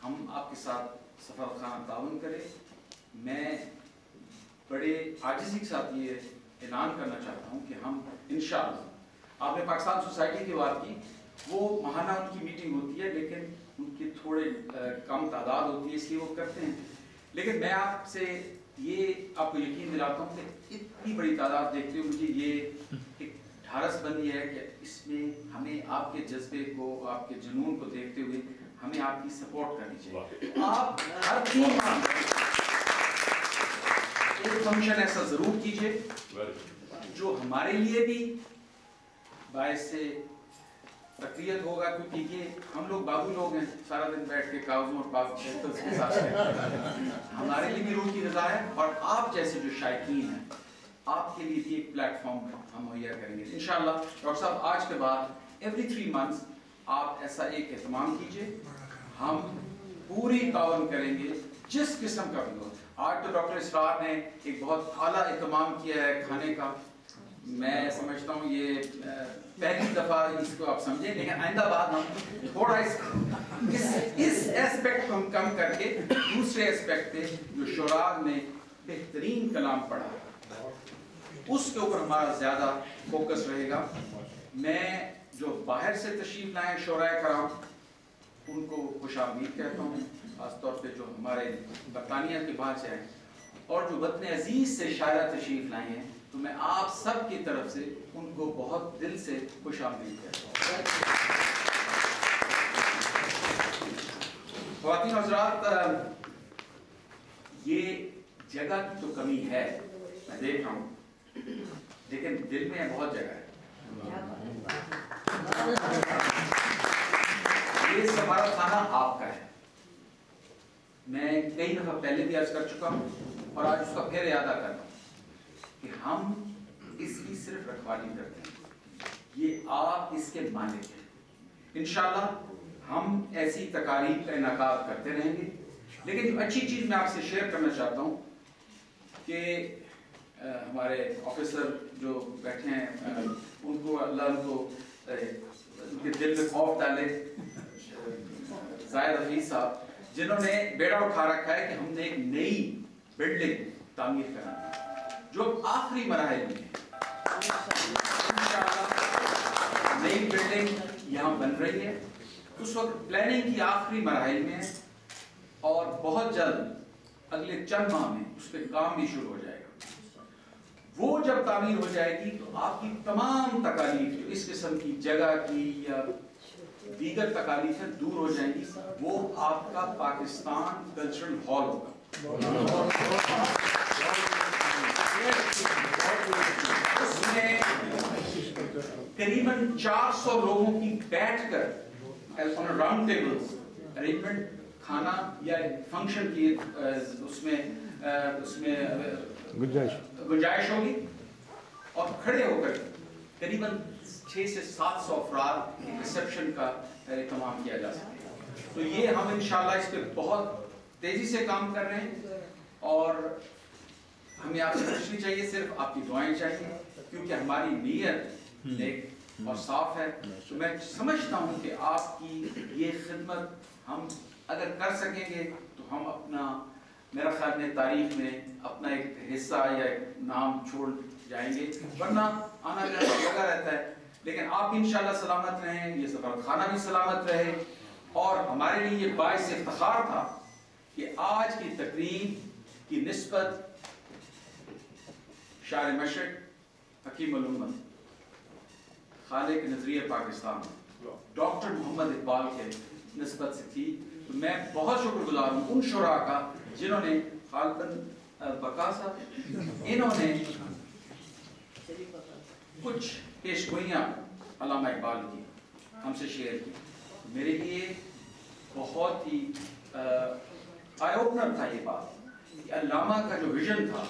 हम आपके साथ सफरखाना ताउन करें। मैं बड़े आजिज़ी के साथ ये ऐलान करना चाहता हूँ कि हम इंशाअल्लाह, आपने पाकिस्तान सोसाइटी की बात की, वो माहाना उनकी मीटिंग होती है, लेकिन उनकी थोड़े कम तादाद होती है, इसलिए वो करते हैं। लेकिन मैं आपसे ये आपको यकीन दिलाता हूँ कि इतनी बड़ी तादाद देखते हुए मुझे ये एक ढारस बंदी है कि इसमें हमें आपके जज्बे को, आपके जुनून को देखते हुए हमें आपकी सपोर्ट करनी चाहिए। आप हर 3 माह एक फंक्शन ऐसा जरूर कीजिए जो हमारे लिए भी बायस से तकरीयत होगा, क्योंकि ये हम लोग बाबू लोग हैं, सारा दिन बैठ के कागजों और बात के साथ हमारे लिए भी रूह की रज़ा है, और आप जैसे जो शायकीन हैं आपके लिए भी एक प्लेटफॉर्म हम मुहैया करेंगे इंशाअल्लाह। डॉक्टर साहब, आज के बाद एवरी 3 मंथ्स आप ऐसा एक एहतमाम कीजिए, हम पूरी तावन करेंगे जिस किस्म का भी हो। आज तो डॉक्टर इसरार ने एक बहुत आला एहतमाम किया है खाने का, मैं समझता हूँ ये पहली दफ़ा इसको आप समझें, लेकिन आइंदा बाद हम थोड़ा इस एस्पेक्ट को हम कम करके दूसरे एस्पेक्ट पे जो शुराग ने बेहतरीन कलाम पढ़ा उसके ऊपर हमारा ज़्यादा फोकस रहेगा। मैं जो बाहर से तशरीफ लाए शुराए कराम उनको खुशामदीद कहता हूँ, खासतौर पे जो हमारे बरतानिया के बाहर से आए और जो वतन अजीज़ से शायरा तशरीफ लाए हैं, तो मैं आप सब की तरफ से उनको बहुत दिल से खुशामदीद कहता हूँ। ख़वातीन हज़रात, ये जगह की तो कमी है, मैं देख रहा हूँ, लेकिन दिल में बहुत जगह है। ये हमारा खाना आपका है। मैं कई दफा पहले भी अर्ज कर चुका हूँ और आज उसका फिर यादा कर रहा हूँ कि हम इसकी सिर्फ रखवाली करते हैं, ये आप इसके मालिक हैं। इंशाअल्लाह हम ऐसी तकारीब का इनकाद करते रहेंगे। लेकिन जो अच्छी चीज़ मैं आपसे शेयर करना चाहता हूँ कि हमारे ऑफिसर जो बैठे हैं उनको अल्लाह उनको उनके दिल में खौफ डाले, जायद हफीज साहब जिन्होंने बेड़ा उठा रखा है कि हमने एक नई बिल्डिंग तामीर करनी है जो आखिरी मराहल में है। नई बिल्डिंग यहाँ बन रही है, उस वक्त प्लानिंग की आखिरी मराहल में है और बहुत जल्द अगले चंद माह में उस पर काम भी शुरू हो जाएगा। वो जब तामीर हो जाएगी तो आपकी तमाम तकालीफ जो इस किस्म की जगह की या दीगर तकालीफें दूर हो जाएंगी। वो आपका पाकिस्तान कल्चरल हॉल होगा। उसमें करीबन 400 लोगों की बैठकर ऑन राउंड टेबल अरेंजमेंट खाना या फंक्शन की उसमें गुंजाइश होगी और खड़े होकर करीबन 600 से 700 अफराद रिसेप्शन का एहतमाम किया जा सकता है। तो ये हम इंशाल्लाह इस पे बहुत तेजी से काम कर रहे हैं और हमें आपसे कुछ नहीं चाहिए, सिर्फ आपकी दुआएं चाहिए, क्योंकि हमारी नीयत नेक और साफ है। तो मैं समझता हूँ कि आपकी ये खिदमत हम अगर कर सकेंगे तो हम अपना, मेरा ख्याल में तारीख में अपना एक हिस्सा या एक नाम छोड़ जाएंगे, वरना आना जाना लगा रहता है। लेकिन आप इंशाल्लाह सलामत रहें, ये सफर खाना भी सलामत रहे। और हमारे लिए ये बाइस इफ्तिखार था कि आज की तकरीब की निस्बत शायर मशरिक़ हकीम उल उम्मत खालिक नजरिए पाकिस्तान डॉक्टर मोहम्मद इकबाल के निस्बत से थी। तो मैं बहुत शुक्रगुजार हूँ उन शुरा का जिन्होंने खालतन बकासा इन्होंने कुछ पेशगोइयाँ अल्लामा इकबाल की हमसे शेयर की। मेरे लिए बहुत ही आई ओपनर था ये बात कि अल्लामा का जो विजन था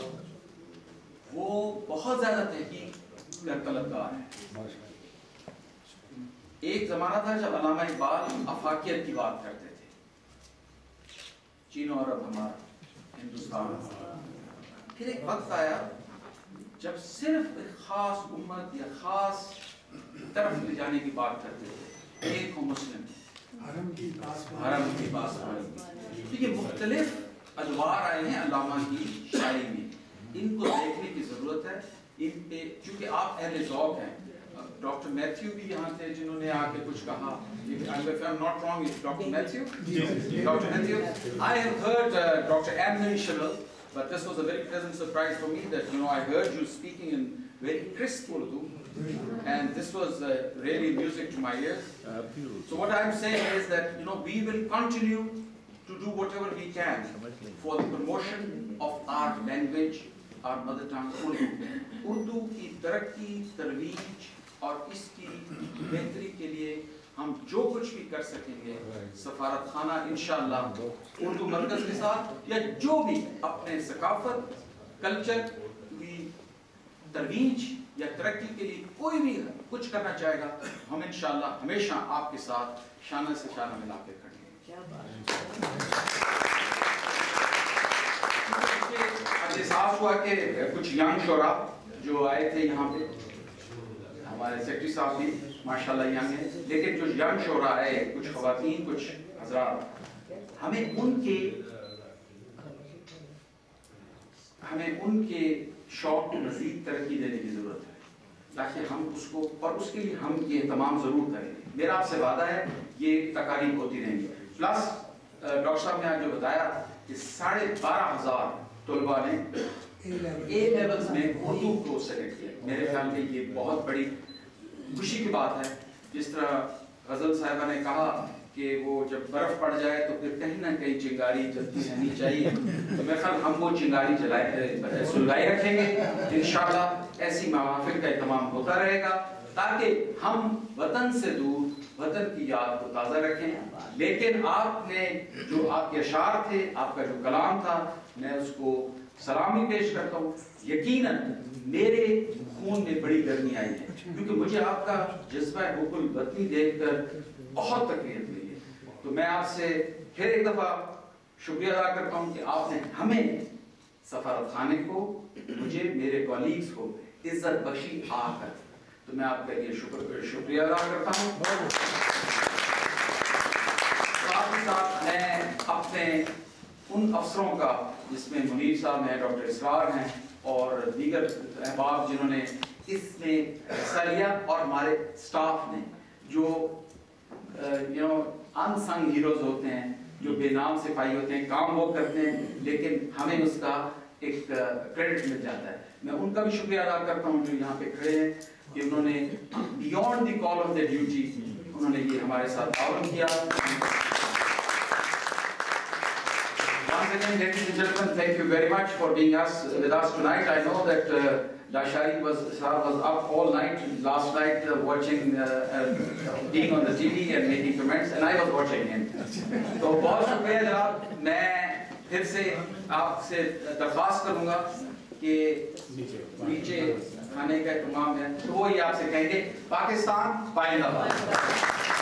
वो बहुत ज़्यादा तहकीक का तलबगार है। एक ज़माना था जब अल्लामा इकबाल अफाकियत की बात करते थे, चीन और अब हमारा हिंदुस्तान। फिर एक वक्त आया जब सिर्फ एक ख़ास उम्मत या ख़ास तरफ ले जाने की बात करते थे, एक हो मुस्लिम, हरम की पासवानी। तो ये मुख्तलिफ अदवार आए हैं अल्लामा की शायरी में, इनको देखने की ज़रूरत है। इन पे चूँकि आप अहले ज़ौक़ हैं, डॉक्टर मैथ्यू भी यहाँ थे जिन्होंने आके कुछ कहा, if I'm not wrong, it's Dr. Matthew? Dr. Matthew? I have heard Dr. Anne Cheval, but this was a very pleasant surprise for me that, I heard you speaking in very crisp Urdu, and this was really music to my ears. So what I'm saying is that, we will continue to do whatever we can for the promotion of our language, our mother tongue, Urdu. Urdu की तरक्की, तरवीज और इसकी बेहतरी के लिए हम जो कुछ भी कर सकेंगे, सफारत खाना इंशाअल्लाह उर्दू मरकज़ के साथ या जो भी अपने सकाफत, कल्चर की तरवीज या तरक्की के लिए कोई भी कुछ करना चाहेगा, हम इंशाअल्लाह हमेशा आपके साथ शाना से शाना मिला के खड़े हैं। एहसास हुआ कि कुछ यंग शोरा जो आए थे यहाँ पे, हमारे सेक्रेटरी साहब भी माशाल्लाह यंग हैं, लेकिन जो यंग शोरा आए, कुछ ख़वातीन, कुछ हज़रात, हमें उनके शौक को मज़ीद तरक्की देने की ज़रूरत है, ताकि हम उसको, और उसके लिए हम ये तमाम ज़रूर करेंगे। मेरा आपसे वादा है ये तकारीब होती रहेंगी। प्लस डॉक्टर साहब ने आज जो बताया कि 12,500 तलबा ने ए लेवल्स में उर्दू को सेलेक्ट किया, मेरे ख्याल में ये बहुत बड़ी खुशी की बात है। जिस तरह गज़ल साहिबा ने कहा कि वो जब बर्फ़ पड़ जाए तो फिर कहीं ना कहीं चिंगारी जलती रहनी चाहिए, तो मेरे ख्याल हम वो चिंगारी सुलगाए रखेंगे इंशाअल्लाह। ऐसी महफिल का एहतमाम होता रहेगा ताकि हम वतन से दूर वतन की याद को ताज़ा रखें। लेकिन आपने जो आपके अशार थे, आपका जो कलाम था, मैं उसको सलामी पेश करता हूँ। यकीनन मेरे खून में बड़ी गर्मी आई है, क्योंकि मुझे आपका जज्बा हुब्बुल वतनी देखकर बहुत तकलीफ हुई है। तो मैं आपसे फिर एक दफ़ा शुक्रिया अदा करता हूँ कि आपने हमें सफारत खाने को, मुझे, मेरे कॉलीग्स को इज्जत बख्शी आकर, तो मैं आपका ये शुक्रिया अदा करता हूँ। साथ ही साथ मैं अपने उन अफसरों का, जिसमें मुनीर साहब हैं, डॉक्टर इसरार हैं और दीगर अहबाब जिन्होंने इसमें हिस्सा लिया, और हमारे स्टाफ ने जो अनसंग हीरोज होते हैं, जो बेनाम सिपाही होते हैं, काम वो करते हैं लेकिन हमें उसका एक क्रेडिट मिल जाता है। मैं उनका भी शुक्रिया अदा करता हूँ जो यहाँ पे खड़े हैं कि उन्होंने beyond the call of the duty उन्होंने ये हमारे साथ ताउन किया। Once again, ladies and gentlemen, thank you very much for being with us tonight. I know that Dashari was up all night last night watching, being on the TV and making comments, and I was watching him. तो बहुत शुक्रिया जनाब। मैं फिर से आपसे दरख्वास्त करूँगा कि नीचे खाने का इंतजाम है, तो वो ही आपसे कहेंगे, पाकिस्तान जिंदाबाद।